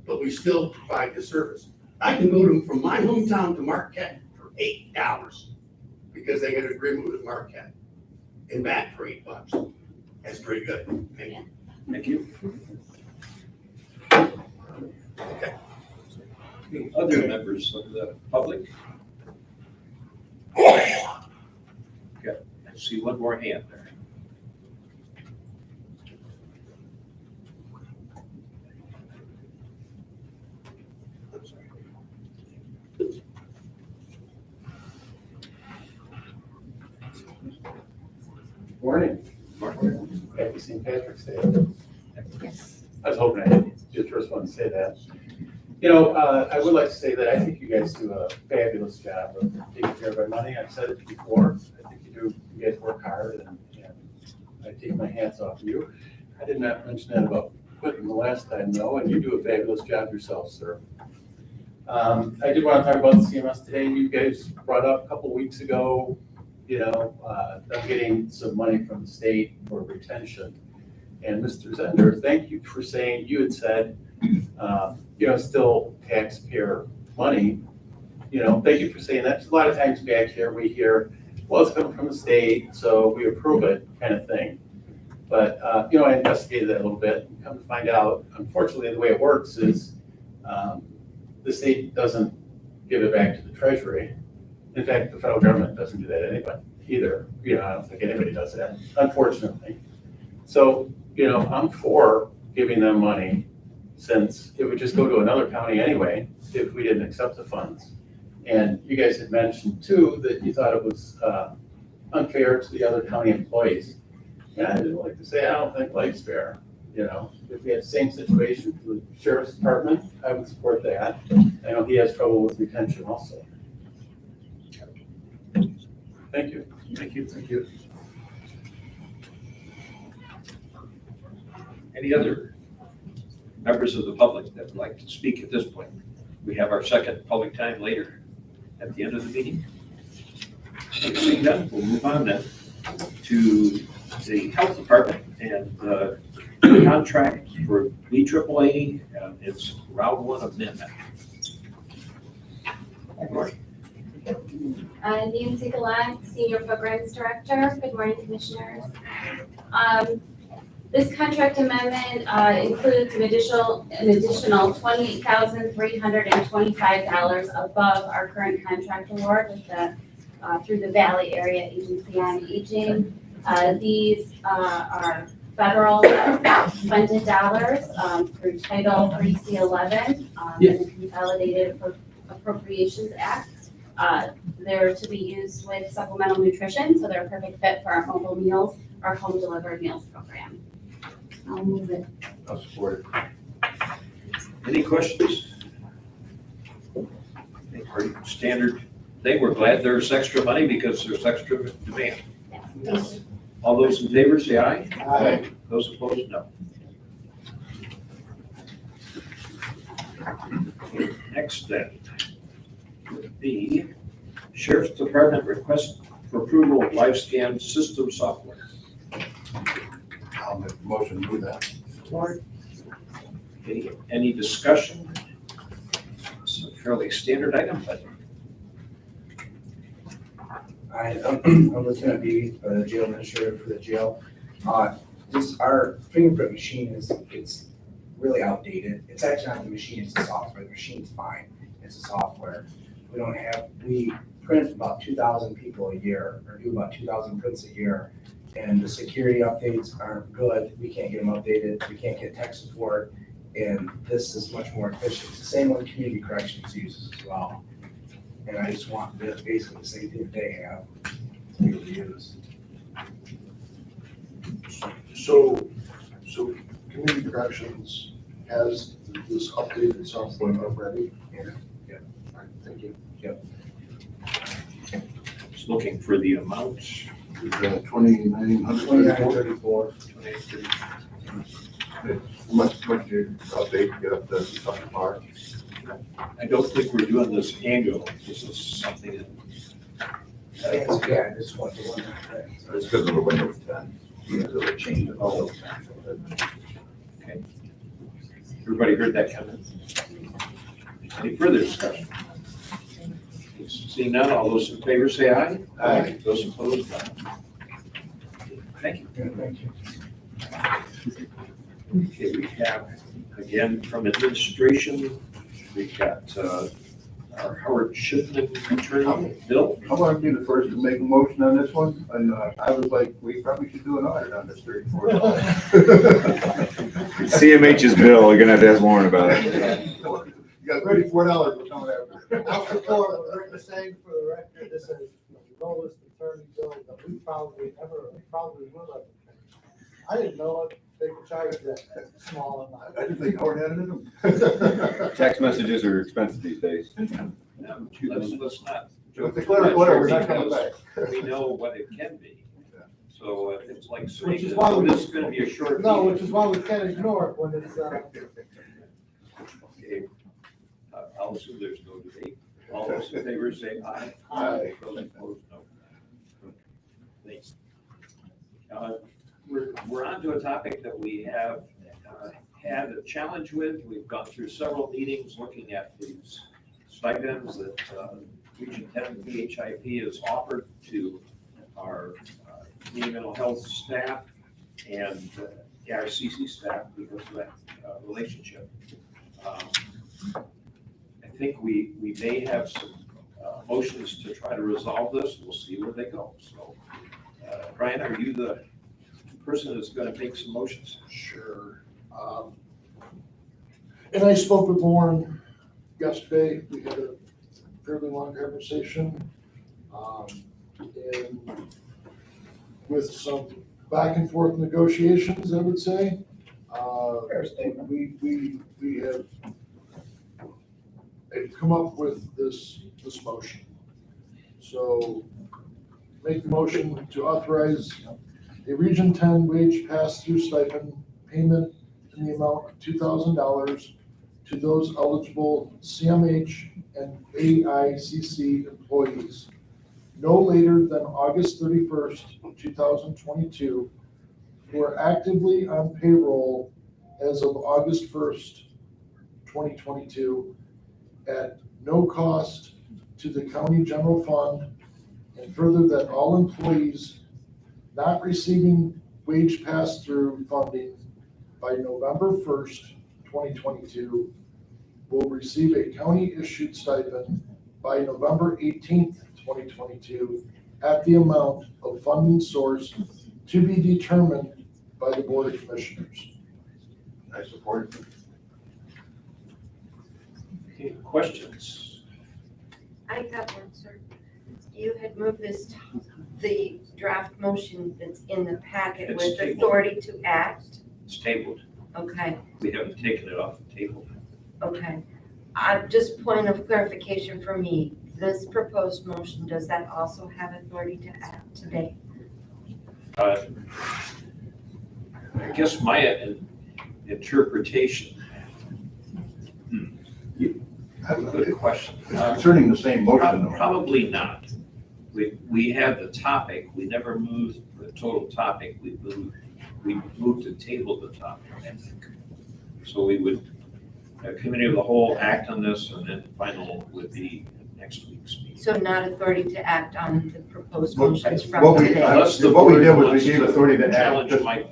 Speaker 12: but we still provide the service. I can go from my hometown to Marquette for $8 because they get an agreement with Marquette, and back for $8. That's pretty good. Thank you.
Speaker 3: Thank you.
Speaker 12: Okay.
Speaker 3: Other members of the public? Okay, I see one more hand there.
Speaker 13: Morning. Happy St. Patrick's Day. I was hoping I had the first one to say that. You know, I would like to say that I think you guys do a fabulous job of taking care of our money. I've said it before. I think you guys work hard, and I take my hats off to you. I did not mention that about Quentin the last time, though, and you do a fabulous job yourself, sir. I did want to talk about the CMS today. You guys brought up a couple weeks ago, you know, them getting some money from the state for retention. And Mr. Zender, thank you for saying, you had said, you know, still taxpayer money. You know, thank you for saying that. A lot of times back here, we hear, well, it's coming from the state, so we approve it kind of thing. But, you know, I investigated that a little bit and come to find out, unfortunately, the way it works is the state doesn't give it back to the treasury. In fact, the federal government doesn't do that anyway either. You know, I don't think anybody does that, unfortunately. So, you know, I'm for giving them money since it would just go to another county anyway if we didn't accept the funds. And you guys had mentioned too that you thought it was unfair to the other county employees. And I didn't like to say, I don't think life's fair. You know, if we had the same situation for the sheriff's department, I would support that. I know he has trouble with retention also. Thank you.
Speaker 3: Thank you. Thank you. Any other members of the public that would like to speak at this point? We have our second public time later at the end of the meeting. Seeing that, we'll move on then to the health department and the contract for BAAA. It's round one amendment.
Speaker 14: Nancy Gallant, Senior Programs Director. Good morning, Commissioners. This contract amendment includes an additional $28,325 above our current contract award with the through the Valley Area Agency on Aging. These are federal funded dollars through Title 3C11 and consolidated Appropriations Act. They're to be used with supplemental nutrition, so they're a perfect fit for our mobile meals, our home delivered meals program. I'll move it.
Speaker 5: I'll support
Speaker 3: Any questions? Pretty standard thing. We're glad there's extra money because there's extra demand.
Speaker 14: Yes.
Speaker 3: All those in favor say aye.
Speaker 9: Aye.
Speaker 3: Those opposed, no. Next then, would be Sheriff's Department request for approval of live scan system software.
Speaker 5: I'll make a motion to do that.
Speaker 3: Any discussion? It's a fairly standard item, but
Speaker 15: I'm Lieutenant Beebe, the jail administrator for the jail. Our fingerprint machine it's really outdated. It's actually not the machine, it's the software. The machine's fine, it's the software. We print about 2,000 people a year, or do about 2,000 prints a year, and the security updates aren't good. We can't get them updated, we can't get tech support, and this is much more efficient. It's the same one Community Corrections uses as well. And I just want basically the same thing that they have to be able to use.
Speaker 9: So Community Corrections has this updated software already?
Speaker 15: Yeah.
Speaker 9: All right, thank you.
Speaker 3: just looking for the amount.
Speaker 5: 2,900.
Speaker 15: 2934.
Speaker 5: Much you update, get up to par.
Speaker 3: I don't think we're doing this annual. This is something that.
Speaker 15: Yeah, this one, the one.
Speaker 5: It's because of the Windows 10. You know, they changed it all.
Speaker 3: Okay. Everybody heard that comment? Any further discussion? Seeing none, all those in favor say aye.
Speaker 9: Aye.
Speaker 3: Those opposed, no. Thank you.
Speaker 15: Yeah, thank you.
Speaker 3: Okay, we have, again, from administration, we've got our Howard Shipman attorney, Bill.
Speaker 5: I want to be the first to make a motion on this one, and I was like, we probably should do an audit on this $34.
Speaker 4: CMH's bill, we're gonna have to ask Warren about it.
Speaker 5: You got $34 for coming after.
Speaker 2: I'll support what Rick is saying for the record. This is the lowest attorney bill that we probably will ever. I didn't know it, they could charge that small amount.
Speaker 5: I didn't think Howard had it in them.
Speaker 4: Text messages are expensive these days.
Speaker 3: No, let's not.
Speaker 5: With the clerk, whatever, we're not coming back.
Speaker 3: We know what it can be. So it's like
Speaker 2: Which
Speaker 3: saying
Speaker 2: is
Speaker 3: that
Speaker 2: why we-
Speaker 3: this is gonna be a short.
Speaker 2: No,
Speaker 3: meeting.
Speaker 2: which is why we can't ignore it when it's,
Speaker 3: Okay. I'll assume there's no debate. All those in favor say aye.
Speaker 5: Aye.
Speaker 3: Those opposed, no. Thanks. We're on to a topic that we have had a challenge with. We've gone through several meetings looking at these stipends that Region 10 PHIP has offered to our community mental health staff and ARCC staff because of that relationship. I think we may have some motions to try to resolve this. We'll see where they go. So, Brian, are you the person that's going to make some motions?
Speaker 9: Sure. And I spoke with Lauren yesterday. We had a fairly long conversation. And with some back and forth negotiations, I would say. We have come up with this motion. So make the motion to authorize a Region 10 wage pass-through stipend payment in the amount of $2,000 to those eligible CMH and AICC employees no later than August 31st, 2022, who are actively on payroll as of August 1st, 2022, at no cost to the county general fund, and further that all employees not receiving wage pass-through funding by November 1st, 2022 will receive a county-issued stipend by November 18th, 2022 at the amount of funding source to be determined by the Board of Commissioners.
Speaker 5: I support it.
Speaker 3: Okay, questions?
Speaker 1: I got one, sir. You had moved this, the draft motion that's in the packet
Speaker 3: It's
Speaker 1: with
Speaker 3: tabled.
Speaker 1: authority to act.
Speaker 3: It's tabled.
Speaker 1: Okay,
Speaker 3: We haven't taken it off the table.
Speaker 1: okay. Just point of clarification for me, this proposed motion, does that also have authority to act today?
Speaker 3: I guess my interpretation. Good question.
Speaker 5: Concerning the same motion, though.
Speaker 3: Probably not. We had the topic, we never moved the total topic, we moved to table the topic. So we would, committee of the whole act on this, and then final would be next week's meeting.
Speaker 1: So not authority to act on the proposed
Speaker 5: What-
Speaker 1: motions
Speaker 5: what
Speaker 1: from
Speaker 5: we-
Speaker 1: today?
Speaker 3: Unless the
Speaker 5: what we
Speaker 3: board
Speaker 5: did was we
Speaker 3: wants
Speaker 5: gave
Speaker 3: to
Speaker 5: authority to act,
Speaker 3: challenge
Speaker 5: just-
Speaker 3: my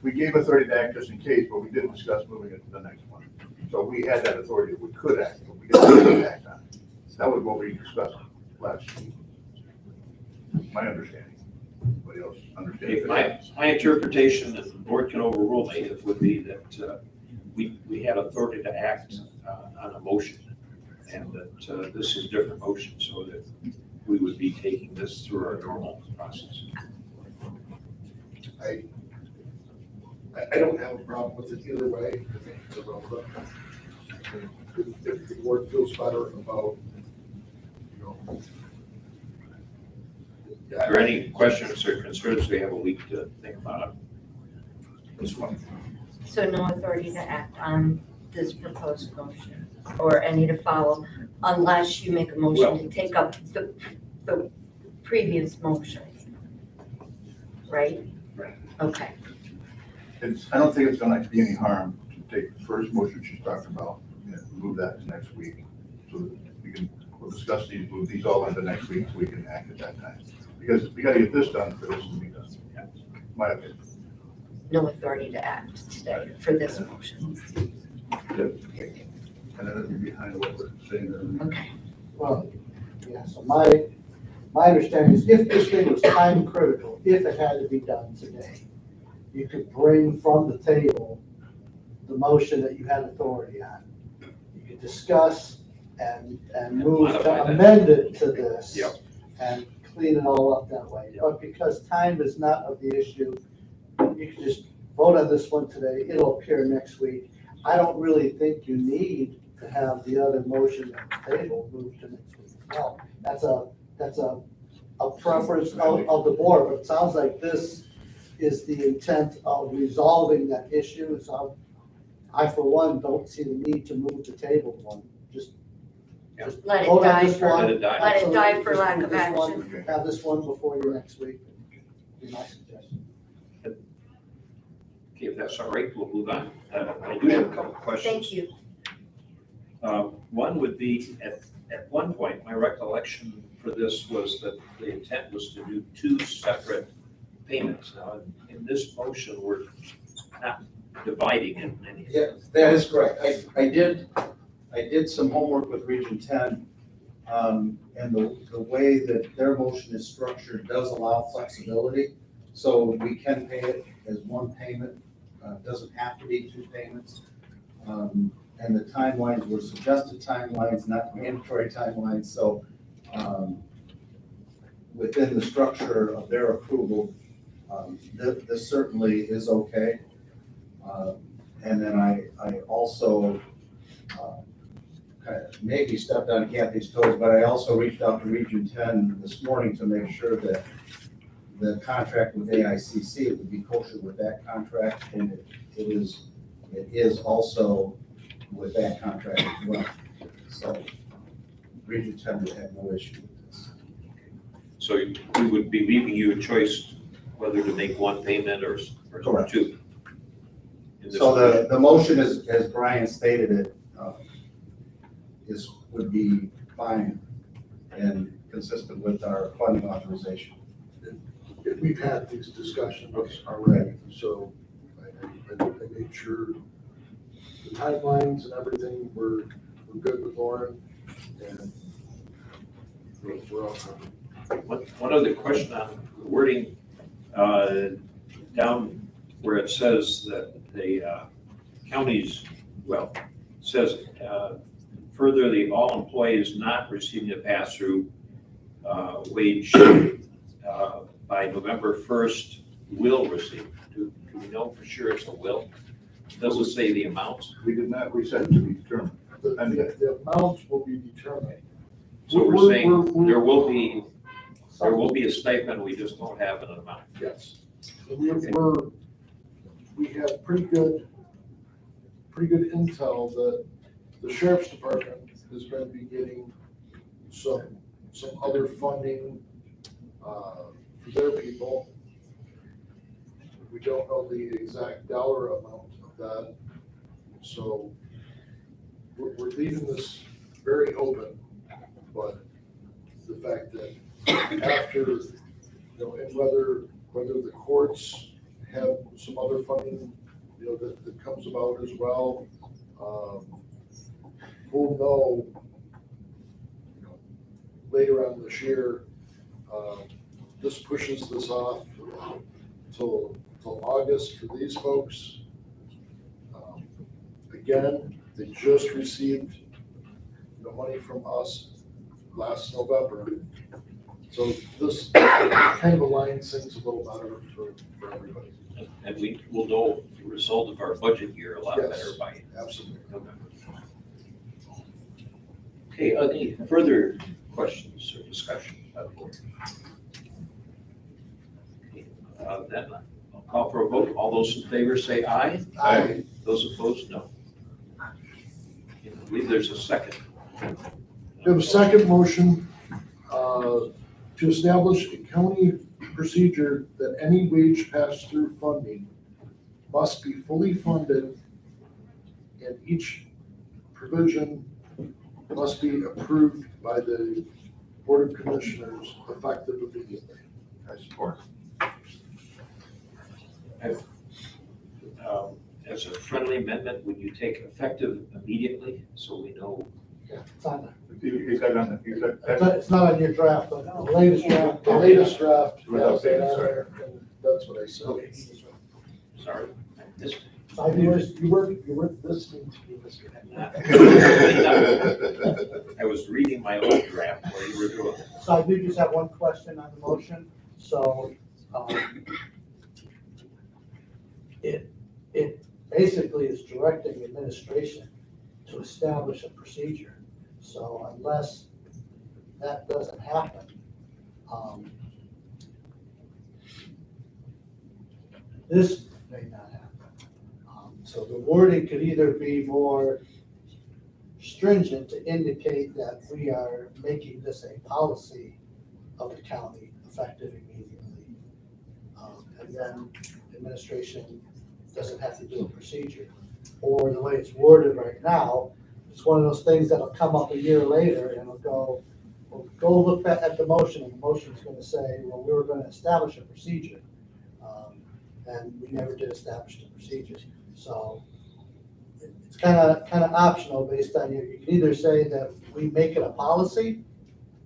Speaker 5: We gave authority to act just in case, but we didn't discuss moving it to the next one. So we had that authority, we could act, but we didn't act on it. That was what we discussed last week. My understanding. Anybody else understand?
Speaker 3: My interpretation, and the board can overrule me, it would be that we had authority to act on a motion, and that this is a different motion, so that we would be taking this through our normal process.
Speaker 9: I don't have a problem with it either way. I think it's irrelevant. If the board feels better about,
Speaker 3: If there are any questions or concerns, we have a week to think about it. This one.
Speaker 1: So no authority to act on this proposed motion or any to follow unless you make a motion to take up the previous motion. Right?
Speaker 3: Right.
Speaker 1: Okay.
Speaker 5: I don't think it's gonna be any harm to take the first motion she's talking about and move that to next week. So that we'll discuss these, move these all into next week so we can act at that time. Because we gotta get this done for this to be done. My opinion.
Speaker 1: No authority to act today for this motion.
Speaker 5: And then it'll be behind what we're saying there.
Speaker 1: Okay.
Speaker 2: Well, yeah, so my understanding is if this thing was time critical, if it had to be done today, you could bring from the table the motion that you had authority on. You could discuss and move
Speaker 3: Modify
Speaker 2: to
Speaker 3: that.
Speaker 2: amend it to this.
Speaker 3: Yep.
Speaker 2: And clean it all up that way. But because time is not of the issue, you can just vote on this one today, it'll appear next week. I don't really think you need to have the other motion at the table moved to next week. No, that's a preference of the board, but it sounds like this is the intent of resolving that issue. So I, for one, don't see the need to move the table one. Just
Speaker 1: Let it
Speaker 2: vote on
Speaker 1: die
Speaker 2: this
Speaker 1: for,
Speaker 2: one.
Speaker 3: Let it die.
Speaker 1: let it
Speaker 2: Absolutely.
Speaker 1: die for
Speaker 2: Just
Speaker 1: lack
Speaker 2: move
Speaker 1: of
Speaker 2: this
Speaker 1: action.
Speaker 2: one, have this one before you next week. Be my suggestion.
Speaker 3: Okay, if that's all right, we'll move on. I do have a couple of questions.
Speaker 1: Thank you.
Speaker 3: One would be, at one point, my recollection for this was that the intent was to do two separate payments. Now, in this motion, we're not dividing it in any.
Speaker 8: Yeah, that is correct. I did some homework with Region 10, and the way that their motion is structured does allow flexibility. So we can pay it as one payment, doesn't have to be two payments. And the timelines were suggested timelines, not mandatory timelines, so within the structure of their approval, this certainly is okay. And then I also kind of maybe stepped on Kathy's toes, but I also reached out to Region 10 this morning to make sure that the contract with AICC would be kosher with that contract, and it is also with that contract as well. So Region 10 would have no issue with this.
Speaker 3: So we would be leaving you a choice whether to make one payment or
Speaker 8: Correct.
Speaker 3: two. In this
Speaker 8: So
Speaker 3: motion.
Speaker 8: the motion is, as Brian stated it, would be fine and consistent with our funding authorization.
Speaker 9: we've had these discussions already, so I made sure the timelines and everything were good with Lauren, and we're all covered.
Speaker 3: One other question on the wording, down where it says that the counties, well, says further, all employees not receiving a pass-through wage by November 1st will receive. Do we know for sure it's a will? Does it say the amounts?
Speaker 5: We did not, we said to be determined.
Speaker 9: The amount will be determined.
Speaker 3: So we're saying there will be a stipend, we just don't have an amount.
Speaker 9: Yes. We have pretty good intel that the sheriff's department is going to be getting some other funding for their people. We don't know the exact dollar amount of that. So we're leaving this very open, but the fact that after, and whether the courts have some other funding, that comes about as well, we'll know, later on this year. This pushes this off till August for these folks. Again, they just received money from us last November. So this kind of aligns things a little better for everybody.
Speaker 3: And we will know the result of our budget year a lot
Speaker 9: Yes,
Speaker 3: better by
Speaker 9: absolutely.
Speaker 3: November. Okay, any further questions or discussion by the board? Okay, then I'll call for a vote. All those in favor say aye.
Speaker 9: Aye.
Speaker 3: Those opposed, no. I believe there's a second.
Speaker 9: We have a second motion to establish a county procedure that any wage pass-through funding must be fully funded and each provision must be approved by the Board of Commissioners effective immediately.
Speaker 5: I support.
Speaker 3: As a friendly amendment, would you take effective immediately so we know?
Speaker 9: Yeah, it's on there.
Speaker 5: You said on the, you said.
Speaker 9: It's not on your draft, but the latest draft.
Speaker 5: Without saying,
Speaker 9: yeah,
Speaker 5: sorry.
Speaker 9: and that's what I said.
Speaker 3: Sorry, I missed it.
Speaker 9: You weren't listening to me, Mr.
Speaker 3: I was reading my own draft while you were doing it.
Speaker 16: So I do just have one question on the motion. So, it basically is directing administration to establish a procedure. So unless that doesn't happen, this may not happen. So the wording could either be more stringent to indicate that we are making this a policy of the county effective immediately. And then administration doesn't have to do a procedure. Or the way it's worded right now, it's one of those things that'll come up a year later and it'll go, well, go look at the motion, and the motion's gonna say, well, we were gonna establish a procedure. And we never did establish the procedures. So it's kind of optional based on you can either say that we make it a policy,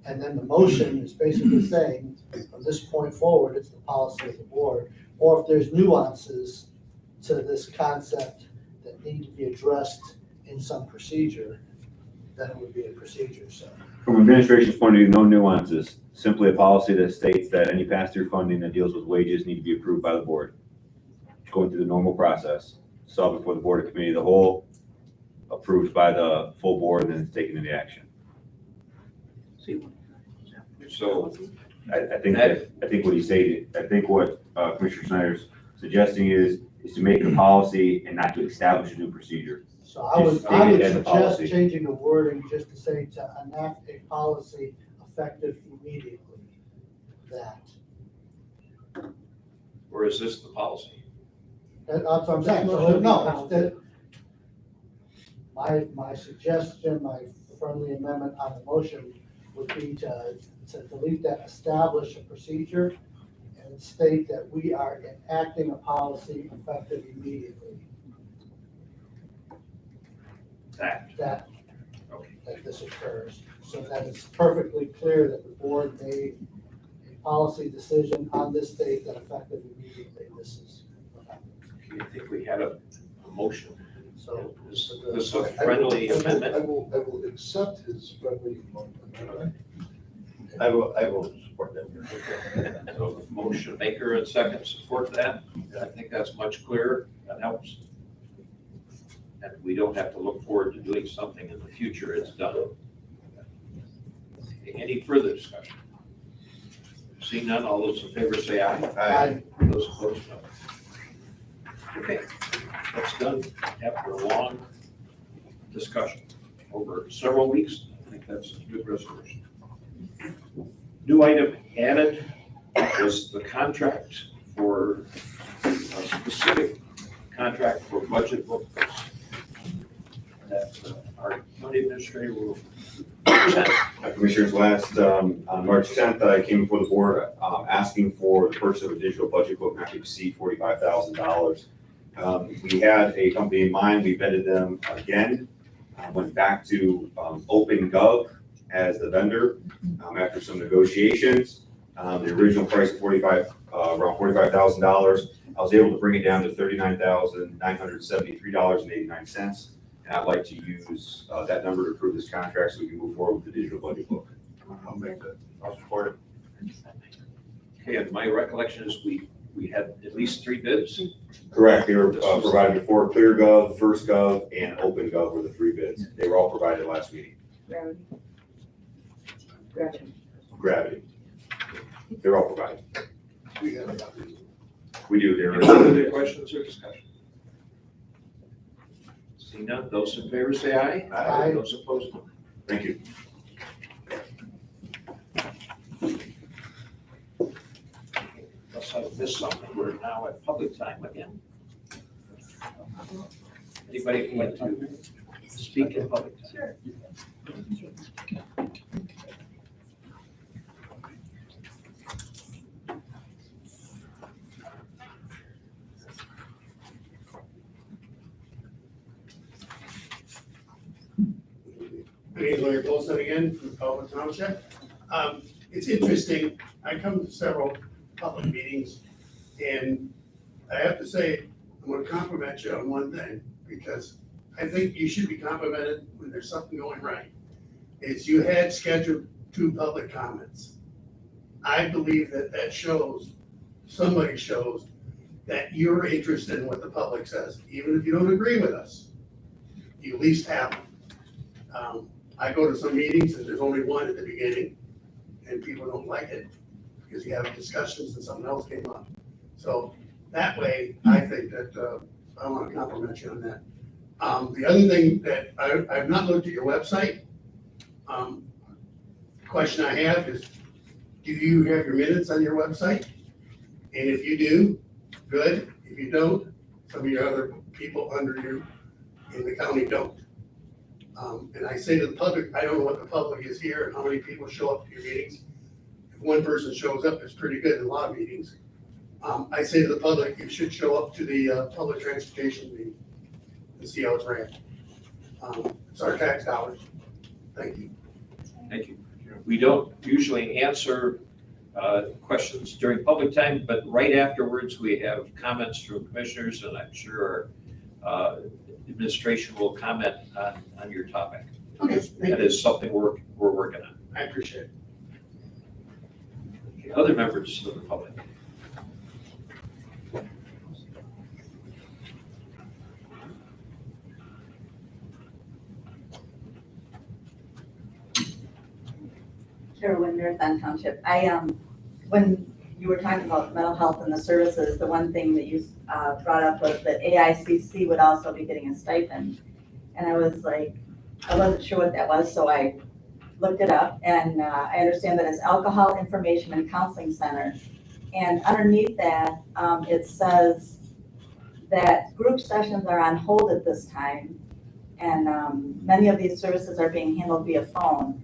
Speaker 16: and then the motion is basically saying, from this point forward, it's the policy of the board, or if there's nuances to this concept that need to be addressed in some procedure, then it would be a procedure, so.
Speaker 17: From administration's point of view, no nuances, simply a policy that states that any pass-through funding that deals with wages need to be approved by the board. Going through the normal process, saw before the board of committee of the whole, approved by the full board, and then it's taken into action.
Speaker 3: So
Speaker 17: I think what he stated, I think what Commissioner Snyder's suggesting is to make a policy and not to establish a new procedure.
Speaker 16: So I would
Speaker 17: Just state it as a
Speaker 16: suggest
Speaker 17: policy.
Speaker 16: changing the wording just to say to enact a policy effective immediately. That,
Speaker 3: Or is this the policy?
Speaker 16: that's what I'm saying, so no, it's that, my suggestion, my friendly amendment on the motion would be to delete that establish a procedure and state that we are enacting a policy effective immediately. That this occurs, so that it's perfectly clear that the board made a policy decision on this date that effective immediately, this is what happens.
Speaker 3: I think we had a motion.
Speaker 16: So.
Speaker 3: Is this a friendly amendment?
Speaker 9: I will accept his friendly amendment.
Speaker 4: I will support that.
Speaker 3: So motion maker and second support that. I think that's much clearer. That helps. And we don't have to look forward to doing something in the future. It's done. Any further discussion? Seeing none, all those in favor say aye.
Speaker 9: Aye.
Speaker 3: Those opposed, no. Okay, that's done after a long discussion over several weeks. I think that's a good resolution. New item added was the contract for, a specific contract for budget books that our county administrator will present.
Speaker 17: Commissioners, on March 10th, I came before the board asking for the purchase of a digital budget book not to exceed $45,000. We had a company in mind, we vetted them again, went back to OpenGov as the vendor after some negotiations. The original price of around $45,000. I was able to bring it down to $39,973.89. And I'd like to use that number to approve this contract so we can move forward with the digital budget book.
Speaker 5: I'll make that.
Speaker 17: I'll support it.
Speaker 3: Okay, and my recollection is we had at least 3 bids.
Speaker 17: Correct, they were provided before ClearGov, FirstGov, and OpenGov were the 3 bids. They were all provided last meeting. Gravity. They're all provided.
Speaker 9: We have a
Speaker 3: We do. Any further questions or discussion? Seeing none, those in favor say aye.
Speaker 9: Aye.
Speaker 3: Those opposed, no.
Speaker 17: Thank you.
Speaker 3: Unless I missed something, we're now at public time again. Anybody would like to speak in public time? Sure.
Speaker 12: My name is Larry Wilson again from Calvin Township. It's interesting, I come to several public meetings, and I have to say, I'm gonna compliment you on one thing, because I think you should be complimented when there's something going right. Is you had scheduled 2 public comments. I believe that shows, somebody shows, that you're interested in what the public says, even if you don't agree with us. You at least have them. I go to some meetings and there's only one at the beginning, and people don't like it because you have discussions and something else came up. So that way, I think that, I want to compliment you on that. The other thing that I've not looked at your website. Question I have is, do you have your minutes on your website? And if you do, good. If you don't, some of your other people under you in the county don't. And I say to the public, I don't know what the public is here and how many people show up to your meetings. If one person shows up, it's pretty good in a lot of meetings. I say to the public, you should show up to the public transportation meeting and see how it's ran. It's our tax dollars. Thank you.
Speaker 3: Thank you. We don't usually answer questions during public time, but right afterwards, we have comments from commissioners, and I'm sure our administration will comment on your topic.
Speaker 12: Okay.
Speaker 3: That is something we're working on.
Speaker 12: I appreciate it.
Speaker 3: Okay, other members of the public?
Speaker 11: Carolyn, Marathon Township. When you were talking about mental health and the services, the one thing that you brought up was that AICC would also be getting a stipend. And I was like, I wasn't sure what that was, so I looked it up, and I understand that it's Alcohol Information and Counseling Center. And underneath that, it says that group sessions are on hold at this time, and many of these services are being handled via phone.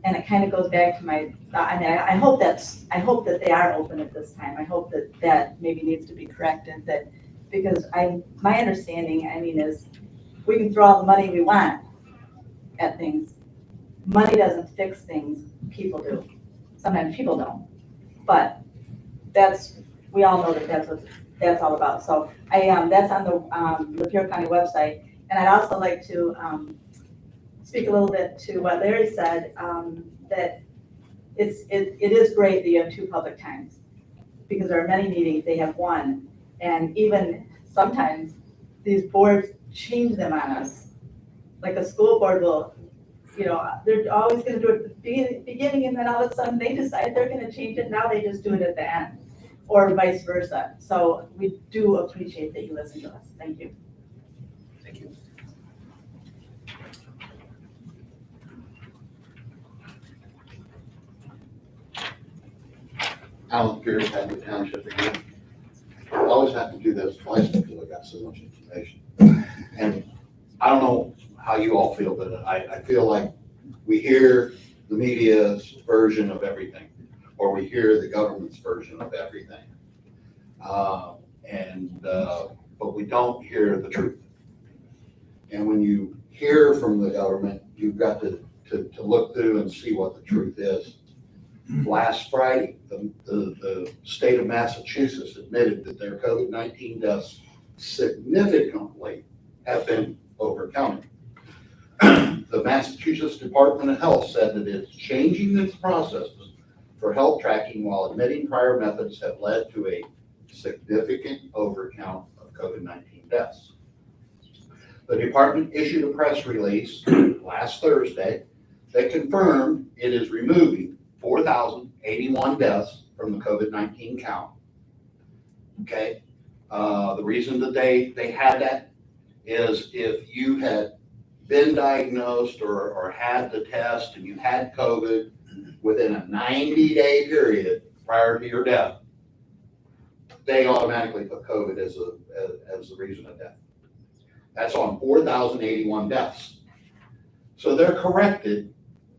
Speaker 11: And it kind of goes back to my, I hope that they are open at this time. I hope that maybe needs to be corrected, because my understanding, is we can throw all the money we want at things. Money doesn't fix things, people do. Sometimes people don't. But we all know that that's what that's all about. So that's on the Lapeer County website. And I'd also like to speak a little bit to what Larry said, that it is great that you have 2 public times, because there are many meetings, they have 1, and even sometimes these boards change them on us. Like a school board will, they're always gonna do it at the beginning, and then all of a sudden they decide they're gonna change it, now they just do it at the end, or vice versa. So we do appreciate that you listen to us. Thank you.
Speaker 3: Thank you.
Speaker 10: Alan Pierce, Hadley Township again. I always have to do this twice because I got so much information. And I don't know how you all feel, but I feel like we hear the media's version of everything, or we hear the government's version of everything. But we don't hear the truth. And when you hear from the government, you've got to look through and see what the truth is. Last Friday, the state of Massachusetts admitted that their COVID-19 deaths significantly have been overcounted. The Massachusetts Department of Health said that it's changing its processes for health tracking while admitting prior methods have led to a significant overcount of COVID-19 deaths. The department issued a press release last Thursday that confirmed it is removing 4,081 deaths from the COVID-19 count. Okay, the reason that they had that is if you had been diagnosed or had the test and you had COVID within a 90-day period prior to your death, they automatically put COVID as the reason of death. That's on 4,081 deaths. So they're corrected.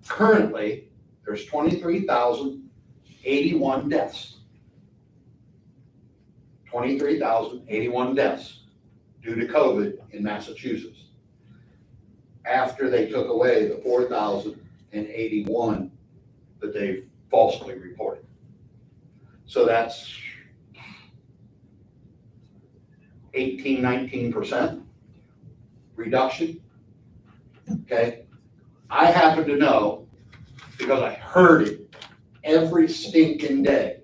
Speaker 10: Currently, there's 23,081 deaths. 23,081 deaths due to COVID in Massachusetts, after they took away the 4,081 that they falsely reported. So that's 19% reduction. Okay. I happen to know, because I heard it every stinking day,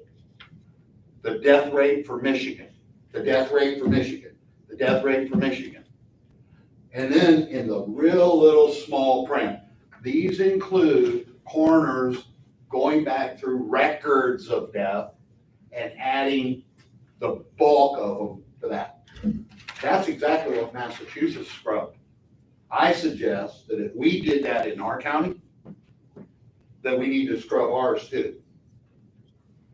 Speaker 10: the death rate for Michigan, the death rate for Michigan, the death rate for Michigan. And then in the real little small print, these include coroners going back through records of death and adding the bulk of them to that. That's exactly what Massachusetts scrubbed. I suggest that if we did that in our county, that we need to scrub ours too,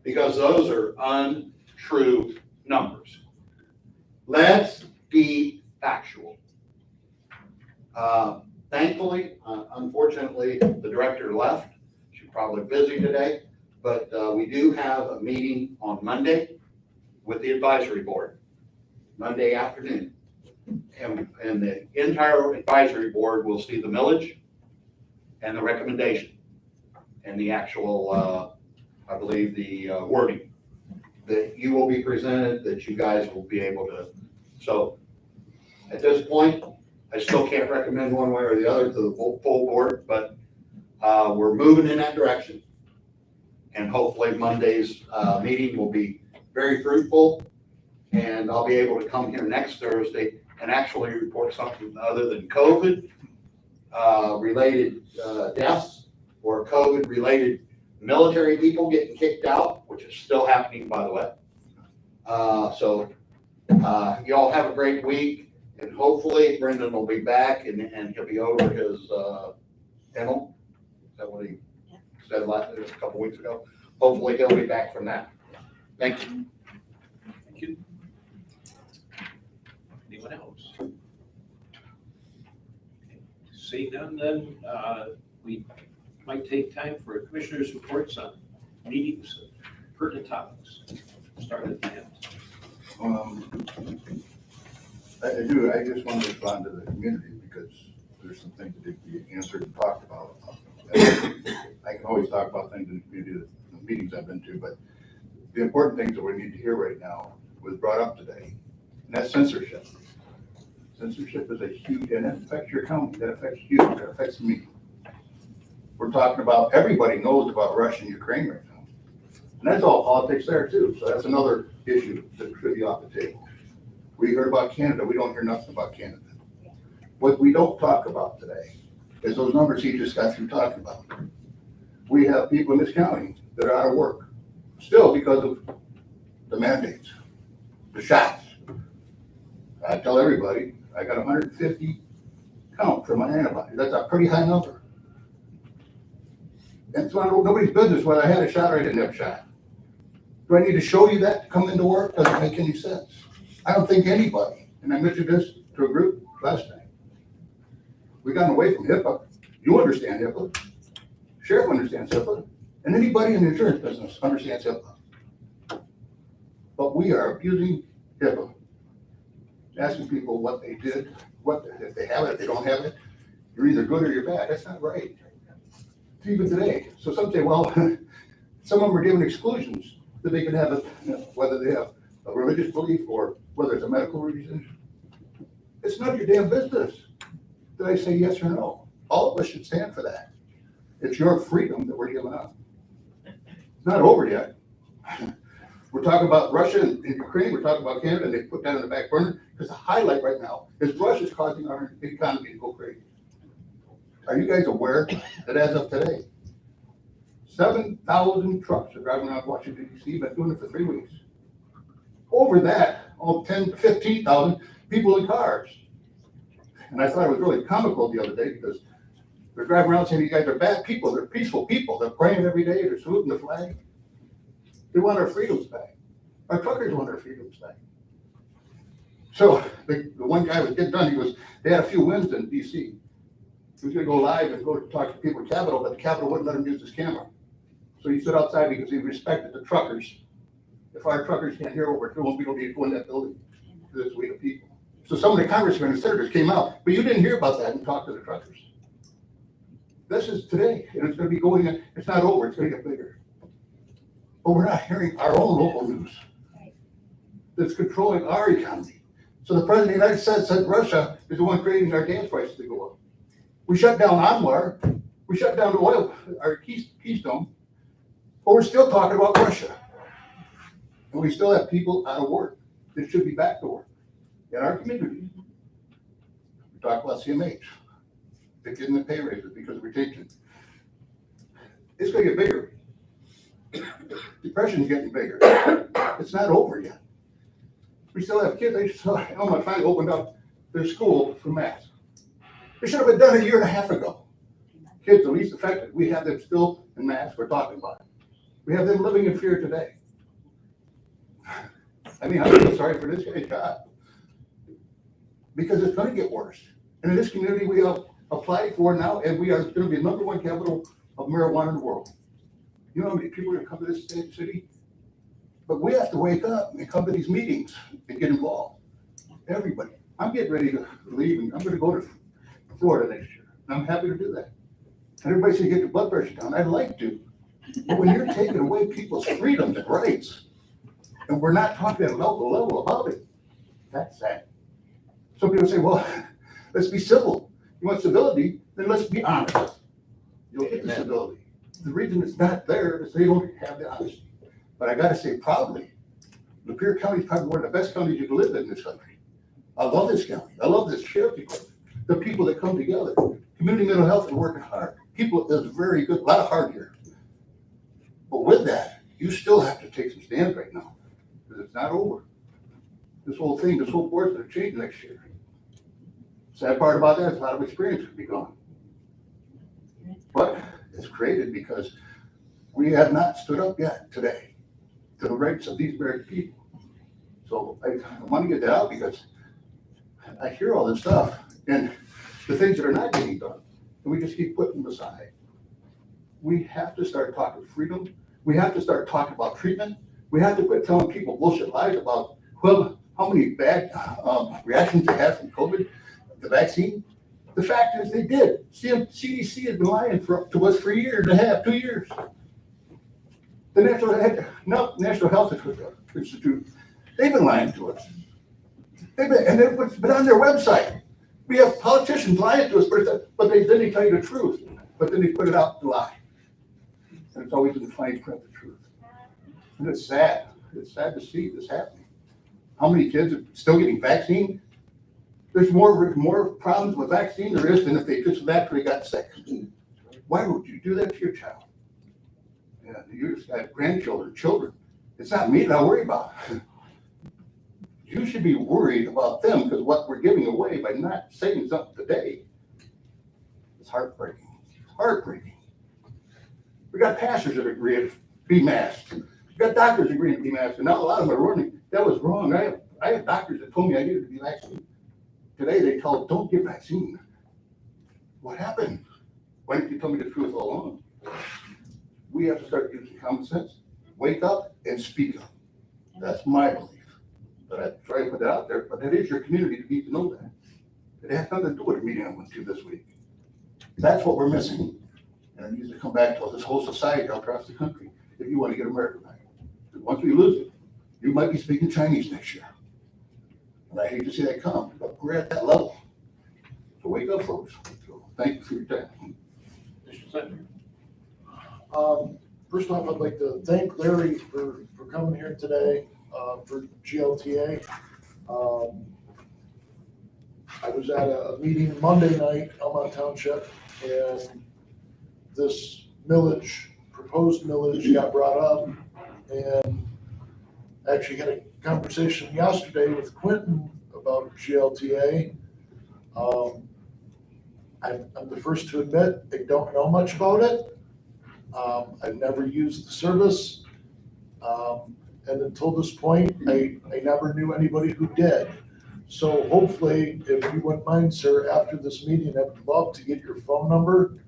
Speaker 10: because those are untrue numbers. Let's be factual. Thankfully, unfortunately, the director left. She's probably busy today, but we do have a meeting on Monday with the advisory board, Monday afternoon. And the entire advisory board will see the millage and the recommendation and the actual, I believe, the wording that you will be presented, that you guys will be able to. So at this point, I still can't recommend one way or the other to the full board, but we're moving in that direction. And hopefully Monday's meeting will be very fruitful, and I'll be able to come here next Thursday and actually report something other than COVID related deaths or COVID related military people getting kicked out, which is still happening, by the way. So y'all have a great week, and hopefully Brendan will be back and he'll be over his dental. Is that what he said a couple weeks ago? Hopefully he'll be back from that. Thank you.
Speaker 3: Thank you. Anyone else? Seeing none, then we might take time for commissioners' reports on meetings, pertinent topics. Start at the end.
Speaker 5: I just want to respond to the community because there's some things that need to be answered and talked about. I can always talk about things in the community, the meetings I've been to, but the important things that we need to hear right now was brought up today, and that's censorship. Censorship is a huge, and that affects your county, that affects you, that affects me. We're talking about, everybody knows about Russia and Ukraine right now. And that's all politics there too, so that's another issue that should be off the table. We heard about Canada, we don't hear nothing about Canada. What we don't talk about today is those numbers he just got through talking about. We have people in this county that are out of work, still because of the mandates, the shots. I tell everybody, I got 150 count for my antibodies. That's a pretty high number. And so nobody's business whether I had a shot or I didn't have a shot. Do I need to show you that to come into work? Doesn't make any sense. I don't think anybody, and I mentioned this to a group last night. We've gotten away from HIPAA. You understand HIPAA. Sheriff understands HIPAA. And anybody in the insurance business understands HIPAA. But we are abusing HIPAA. Asking people what they did, if they have it, if they don't have it, you're either good or you're bad. That's not right. It's even today. So some say, well, some of them are given exclusions that they can have, whether they have a religious belief or whether it's a medical reason. It's none of your damn business. Did I say yes or no? All of us should stand for that. It's your freedom that we're giving up. It's not over yet. We're talking about Russia and Ukraine, we're talking about Canada, and they put that in the back burner, because the highlight right now is Russia's causing our economy to go crazy. Are you guys aware that as of today, 7,000 trucks are driving around Washington DC, been doing it for 3 weeks. Over that, 15,000 people in cars. And I thought it was really comical the other day because they're driving around saying you guys are bad people, they're peaceful people, they're praying every day, they're saluting the flag. They want our freedoms back. Our truckers want our freedoms back. So the one guy was getting done, they had a few wins in DC. He was gonna go live and go talk to people at Capitol, but the Capitol wouldn't let him use his camera. So he stood outside because he respected the truckers. If our truckers can't hear what we're doing, we don't need to go in that building, because it's we the people. So some of the congressmen and senators came out, but you didn't hear about that and talk to the truckers. This is today, and it's gonna be going, it's not over, it's gonna get bigger. But we're not hearing our own local news that's controlling our economy. So the president of the United States said Russia is the one creating our gas prices to go up. We shut down Anwar, we shut down the oil, our Keystone, but we're still talking about Russia. And we still have people out of work that should be back to work in our community. We talk about CMH, they're getting the pay raises because of retention. It's gonna get bigger. Depression's getting bigger. It's not over yet. We still have kids. Elma finally opened up their school for masks. It should have been done a year and a half ago. Kids the least affected, we have them still in masks, we're talking about it. We have them living in fear today. I mean, I feel sorry for this guy's job. Because it's gonna get worse. And in this community, we have applied for now, and we are gonna be the #1 capital of marijuana in the world. You know how many people are gonna come to this city? But we have to wake up and come to these meetings and get involved. Everybody. I'm getting ready to leave, and I'm gonna go to Florida next year. And I'm happy to do that. And everybody says get your blood pressure down. I'd like to. But when you're taking away people's freedoms and rights, and we're not talking at a local level about it, that's sad. Some people say, well, let's be civil. You want civility, then let's be honest. You'll get the civility. The reason it's not there is they don't have the honesty. But I gotta say proudly, Lapeer County is probably one of the best counties you can live in this country. I love this county. I love this sheriff department. The people that come together. Community mental health is working hard. People is very good, a lot of hard here. But with that, you still have to take some stands right now, because it's not over. This whole thing, this whole board's gonna change next year. Sad part about that is a lot of experience could be gone. But it's created because we have not stood up yet today to the rights of these American people. So I want to get that out because I hear all this stuff and the things that are not getting done, and we just keep putting them aside. We have to start talking freedom. We have to start talking about treatment. We have to quit telling people bullshit lies about how many bad reactions they had from COVID, the vaccine. The fact is they did. CDC has been lying to us for a year and a half, 2 years. The National Health Institute, they've been lying to us. And it's been on their website. We have politicians lying to us, but then they tell you the truth, but then they put it out to lie. And it's always in the fine print, the truth. And it's sad to see this happening. How many kids are still getting vaccine? There's more problems with vaccine there is than if they just naturally got sick. Why would you do that to your child? Yeah, you just got grandchildren, children. It's not me that I worry about. You should be worried about them because what we're giving away by not saying something today is heartbreaking. Heartbreaking. We got pastors that agree to be masked. We got doctors agreeing to be masked, and now a lot of them are running. That was wrong. I have doctors that told me I needed to be vaccinated. Today they told, don't get vaccine. What happened? Why didn't you tell me the truth all along? We have to start using common sense. Wake up and speak up. That's my belief. But I try to put that out there, but that is your community to need to know that. It has nothing to do with a meeting I went to this week. That's what we're missing. And it needs to come back to this whole society across the country if you want to get America back. Because once we lose it, you might be speaking Chinese next year. And I hate to see that come, but we're at that level. So wake up, folks. So thank you for your time.
Speaker 9: First off, I'd like to thank Larry for coming here today, for GLTA. I was at a meeting Monday night, Elmont Township, and this proposed millage got brought up, and actually had a conversation yesterday with Quentin about GLTA. I'm the first to admit I don't know much about it. I've never used the service. And until this point, I never knew anybody who did. So hopefully, if you wouldn't mind, sir, after this meeting, I would love to get your phone number,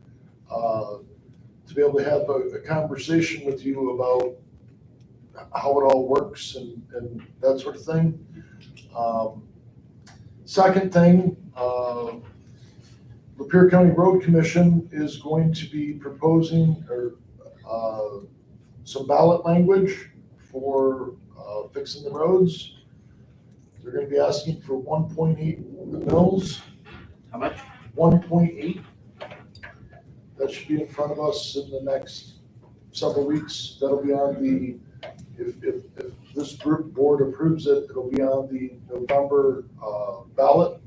Speaker 9: to be able to have a conversation with you about how it all works and that sort of thing. Second thing, Lapeer County Road Commission is going to be proposing some ballot language for fixing the roads. They're going to be asking for 1.8 mils.
Speaker 3: How much?
Speaker 9: 1.8. That should be in front of us in the next several weeks. That'll be on the, if this group board approves it, it'll be on the November ballot.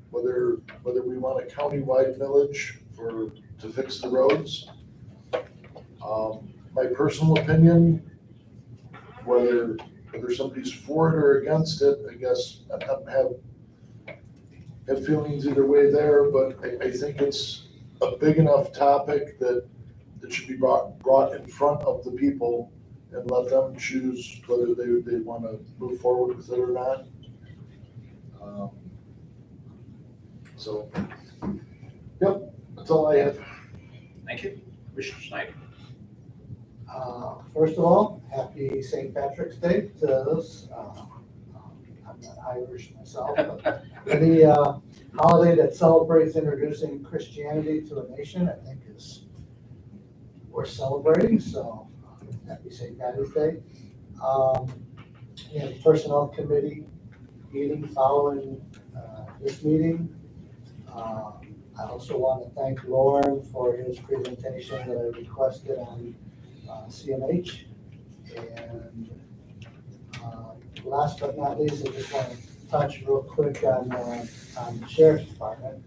Speaker 9: Whether we want a countywide millage to fix the roads. My personal opinion, whether somebody's for it or against it, I guess I don't have feelings either way there, but I think it's a big enough topic that it should be brought in front of the people and let them choose whether they want to move forward with it or not. So, yep, that's all I have.
Speaker 3: Thank you. Commissioner Snyder.
Speaker 16: First of all, happy St. Patrick's Day to those. I'm not Irish myself, but any holiday that celebrates introducing Christianity to a nation, I think is worth celebrating. So, happy St. Patty's Day. The Personnel Committee meeting following this meeting. I also want to thank Lauren for his presentation that I requested on CMH. And last but not least, I just want to touch real quick on the Sheriff's Department.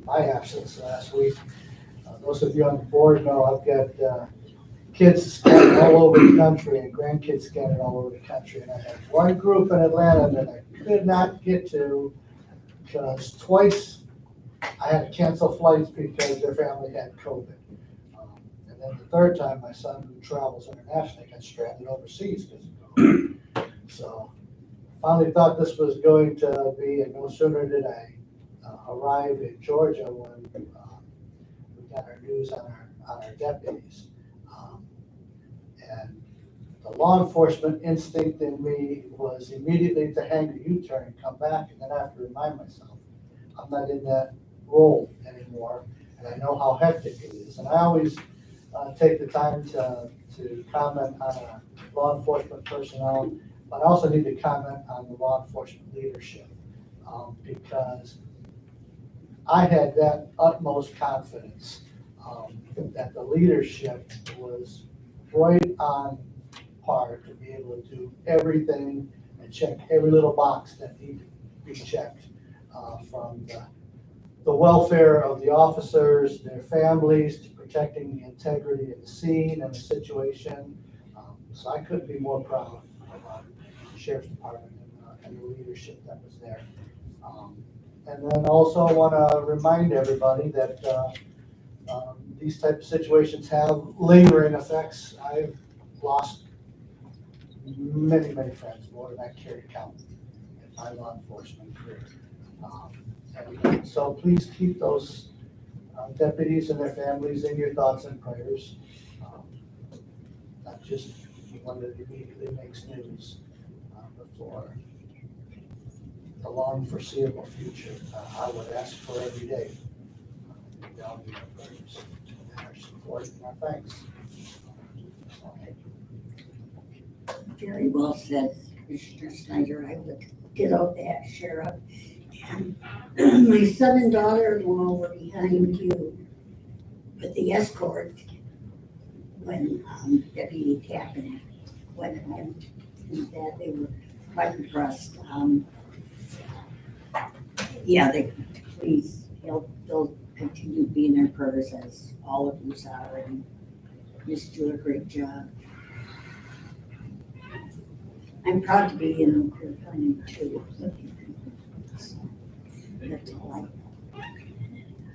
Speaker 16: My absence last week. Those of you on the board know I've got kids scattered all over the country and grandkids scattered all over the country. And I had one group in Atlanta that I could not get to because twice I had to cancel flights because their family had COVID. And then the third time, my son, who travels internationally, got stranded overseas because of COVID. So finally thought this was going to be, and no sooner did I arrive in Georgia when we got our news on our deputies. And the law enforcement instinct in me was immediately to hang a U-turn and come back, and then I have to remind myself, I'm not in that role anymore, and I know how hectic it is. And I always take the time to comment on our law enforcement personnel. But I also need to comment on the law enforcement leadership, because I had that utmost confidence that the leadership was right on par to be able to do everything and check every little box that needed to be checked, from the welfare of the officers, their families, to protecting the integrity of the scene and the situation. So I couldn't be more proud of our sheriff's department and the leadership that was there. And then also I want to remind everybody that these type of situations have lingering effects. I've lost many, many friends, more than I care to count, in my law enforcement career. And so please keep those deputies and their families in your thoughts and prayers. Not just one that immediately makes news, but for the long foreseeable future. I would ask for every day. Down in our prayers, and our support, and our thanks.
Speaker 18: Very well said, Commissioner Snyder. I would ditto that, Sheriff. And my son and daughter-in-law were behind you with the escort when Deputy Tappan went in, and that they were quite impressed. Yeah, please, they'll continue to be in their prayers, as all of you are, and just do a great job. I'm proud to be in Career Planning too. So, that's all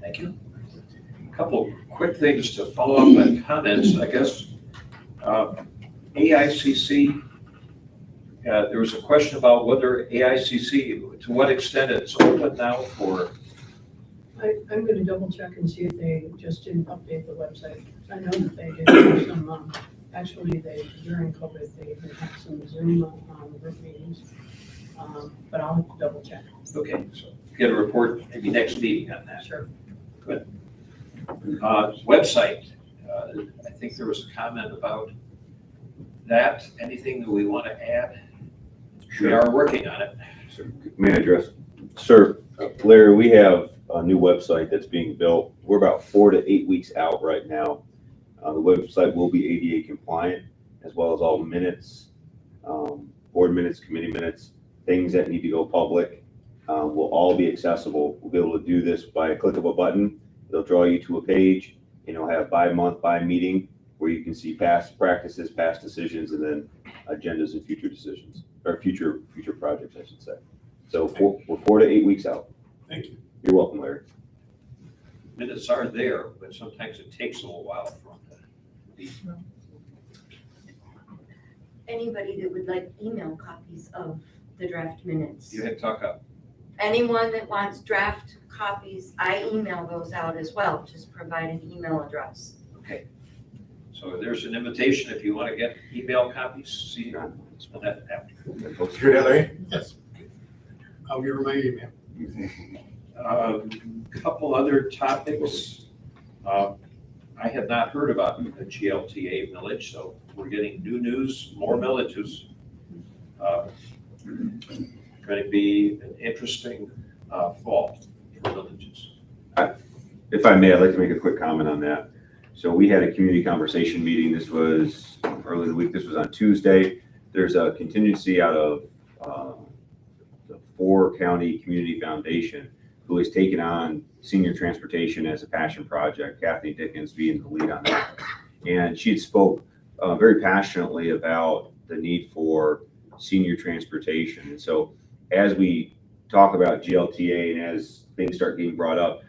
Speaker 3: Thank you. A couple quick things to follow up on comments, I guess. AICC, there was a question about whether AICC, to what extent it's open now for.
Speaker 19: I'm gonna double check and see if they just didn't update the website. I know that they did have some, actually, during COVID, they even had some Zoom group meetings. But I'll have to double check.
Speaker 3: Okay, so get a report maybe next meeting on that.
Speaker 19: Sure.
Speaker 3: Good. Website, I think there was a comment about that. Anything that we want to add? We are working on it.
Speaker 17: May I address? Sir, Larry, we have a new website that's being built. We're about 4 to 8 weeks out right now. The website will be ADA compliant, as well as all minutes, board minutes, committee minutes, things that need to go public, will all be accessible. We'll be able to do this by a click of a button. It'll draw you to a page, and it'll have by month, by meeting, where you can see past practices, past decisions, and then agendas and future decisions, or future projects, I should say. So we're 4 to 8 weeks out.
Speaker 12: Thank you.
Speaker 17: You're welcome, Larry.
Speaker 3: Minutes are there, but sometimes it takes a little while for them to be.
Speaker 1: Anybody that would like email copies of the draft minutes?
Speaker 3: You had to talk up.
Speaker 1: Anyone that wants draft copies, I email those out as well. Just provide an email address.
Speaker 3: Okay. So there's an invitation if you want to get email copies. See that after.
Speaker 12: Hear that, Larry? Yes. I'll give her my email.
Speaker 3: Couple other topics. I had not heard about the GLTA millage, so we're getting new news, more millages. Going to be an interesting fall for villages.
Speaker 17: If I may, I'd like to make a quick comment on that. So we had a community conversation meeting. This was early in the week. This was on Tuesday. There's a contingency out of the 4-county community foundation who has taken on senior transportation as a passion project, Kathy Dickens being the lead on that. And she had spoke very passionately about the need for senior transportation. And so as we talk about GLTA and as things start getting brought up,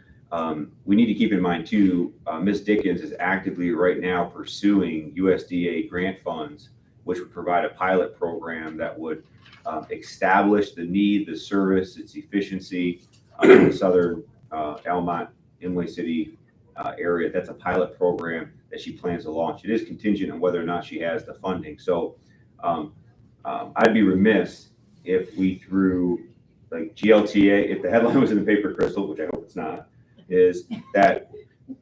Speaker 17: we need to keep in mind too, Ms. Dickens is actively right now pursuing USDA grant funds, which would provide a pilot program that would establish the need, the service, its efficiency in the southern Almont, Imlay City area. That's a pilot program that she plans to launch. It is contingent on whether or not she has the funding. So I'd be remiss if we threw like GLTA, if the headline was in the paper, Crystal, which I hope it's not, is that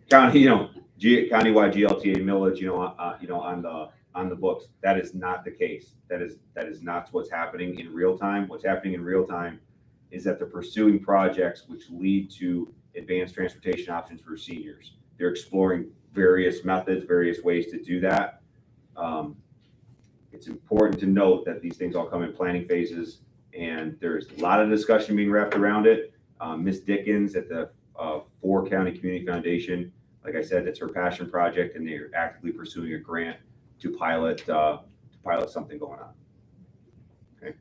Speaker 17: county, countywide GLTA millage, on on the books. That is not the case. That is not what's happening in real time. What's happening in real time is that they're pursuing projects which lead to advanced transportation options for seniors. They're exploring various methods, various ways to do that. It's important to note that these things all come in planning phases, and there's a lot of discussion being wrapped around it. Ms. Dickens at the 4 County Community Foundation, like I said, it's her passion project, and they're actively pursuing a grant to pilot something going on. Okay.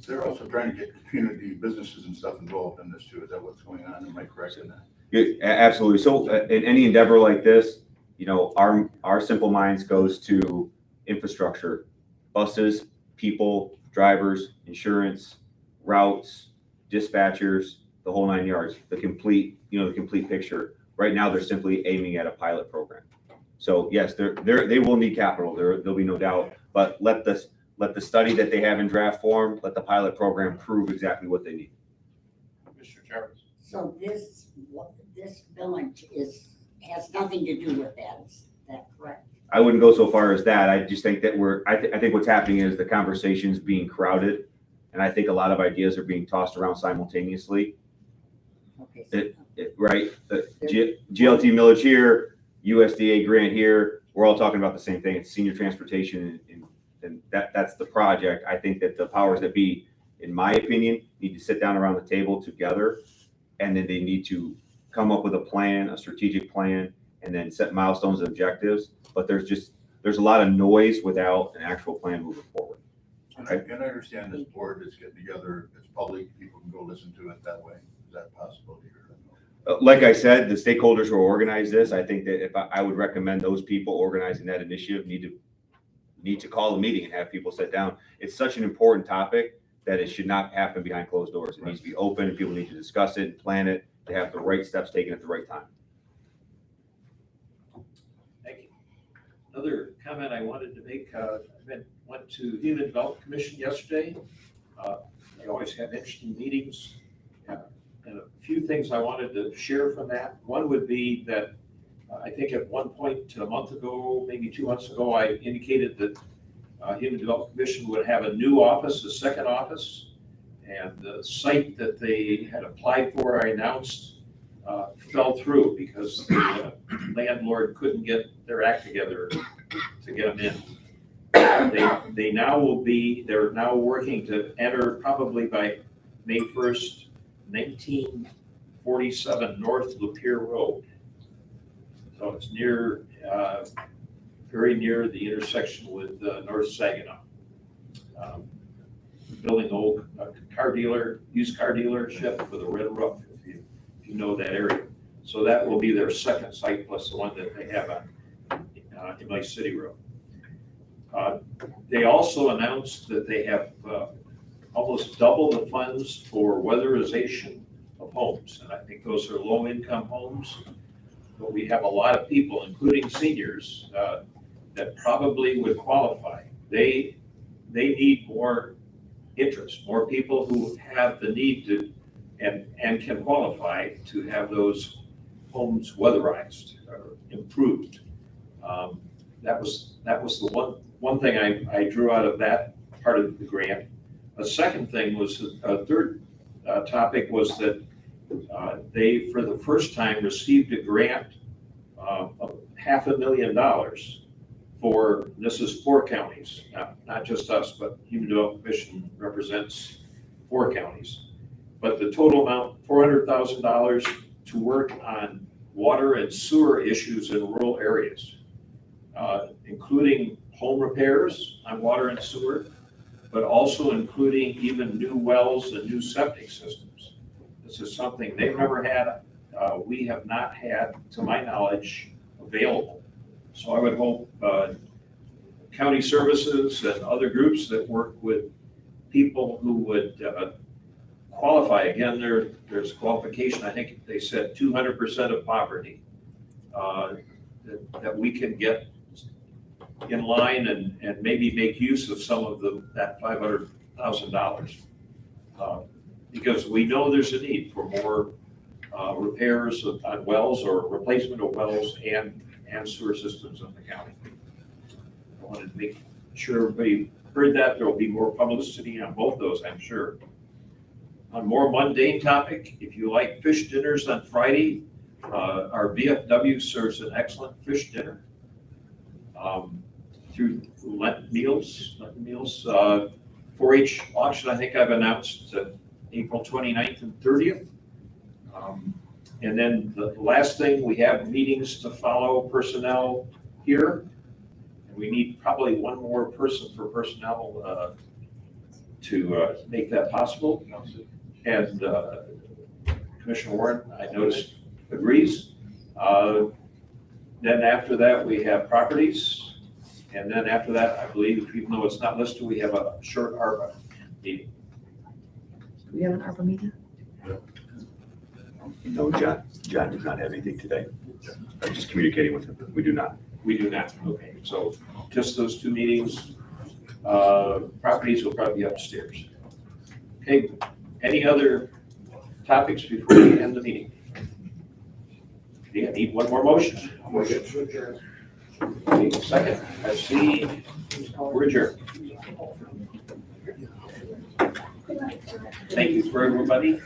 Speaker 5: They're also trying to get community businesses and stuff involved in this too. Is that what's going on? Am I correct in that?
Speaker 17: Yeah, absolutely. So in any endeavor like this, you know, our simple minds goes to infrastructure, buses, people, drivers, insurance, routes, dispatchers, the whole 9 yards, the complete picture. Right now, they're simply aiming at a pilot program. So yes, they will need capital. There'll be no doubt. But let the study that they have in draft form, let the pilot program prove exactly what they need.
Speaker 3: Mr. Jarvis.
Speaker 18: So this village has nothing to do with that, is that correct?
Speaker 17: I wouldn't go so far as that. I just think that I think what's happening is the conversation's being crowded, and I think a lot of ideas are being tossed around simultaneously.
Speaker 18: Okay.
Speaker 17: Right? The GLT millage here, USDA grant here, we're all talking about the same thing. It's senior transportation, and that's the project. I think that the powers that be, in my opinion, need to sit down around the table together, and then they need to come up with a plan, a strategic plan, and then set milestones and objectives. But there's a lot of noise without an actual plan moving forward.
Speaker 5: And I understand this board is getting together, it's public, people can go listen to it that way. Is that a possibility?
Speaker 17: Like I said, the stakeholders who organize this, I think that if I would recommend those people organizing that initiative need to call a meeting and have people sit down. It's such an important topic that it should not happen behind closed doors. It needs to be open, and people need to discuss it and plan it to have the right steps taken at the right time.
Speaker 3: Thank you. Another comment I wanted to make, went to Human Development Commission yesterday. They always have interesting meetings. And a few things I wanted to share from that. One would be that I think at one point a month ago, maybe 2 months ago, I indicated that Human Development Commission would have a new office, a second office. And the site that they had applied for, I announced, fell through because the landlord couldn't get their act together to get them in. They're now working to enter probably by May 1st, 1947 North Lapeer Road. So it's near, very near the intersection with North Saginaw. Building old used car dealership with a red roof, if you know that area. So that will be their second site plus the one that they have on Imlay City Road. They also announced that they have almost double the funds for weatherization of homes. And I think those are low-income homes, but we have a lot of people, including seniors, that probably would qualify. They need more interest, more people who have the need to and can qualify to have those homes weatherized or improved. That was the one thing I drew out of that part of the grant. A second thing was, a third topic was that they, for the first time, received a grant of $500,000 for, this is 4 counties, not just us, but Human Development Commission represents 4 counties. But the total amount, $400,000 to work on water and sewer issues in rural areas, including home repairs on water and sewer, but also including even new wells and new septic systems. This is something they've never had. We have not had, to my knowledge, available. So I would hope county services and other groups that work with people who would qualify. Again, there's qualification. I think they said 200% of poverty that we can get in line and maybe make use of some of that $500,000 because we know there's a need for more repairs on wells or replacement of wells and sewer systems in the county. wanted to make sure everybody heard that. There will be more publicity on both those, I'm sure. On more mundane topic, if you like fish dinners on Friday, our VFW serves an excellent fish dinner through Lenten meals, 4-H auction, I think I've announced April 29th and 30th. And then the last thing, we have meetings to follow personnel here. And we need probably one more person for personnel to make that possible. And Commissioner Warren, I noticed, agrees. Then after that, we have properties. And then after that, I believe, even though it's not listed, we have a short ARPA meeting.
Speaker 1: Do we have an ARPA meeting?
Speaker 17: No, John does not have anything today. I'm just communicating with him. We do not.
Speaker 3: We do not, okay. So just those two meetings. Properties will probably be upstairs. Okay, any other topics before we end the meeting? Okay, I need one more motion.
Speaker 12: Motion to adjourn.
Speaker 3: Okay, second, I see, we're adjourned. Thank you for everybody.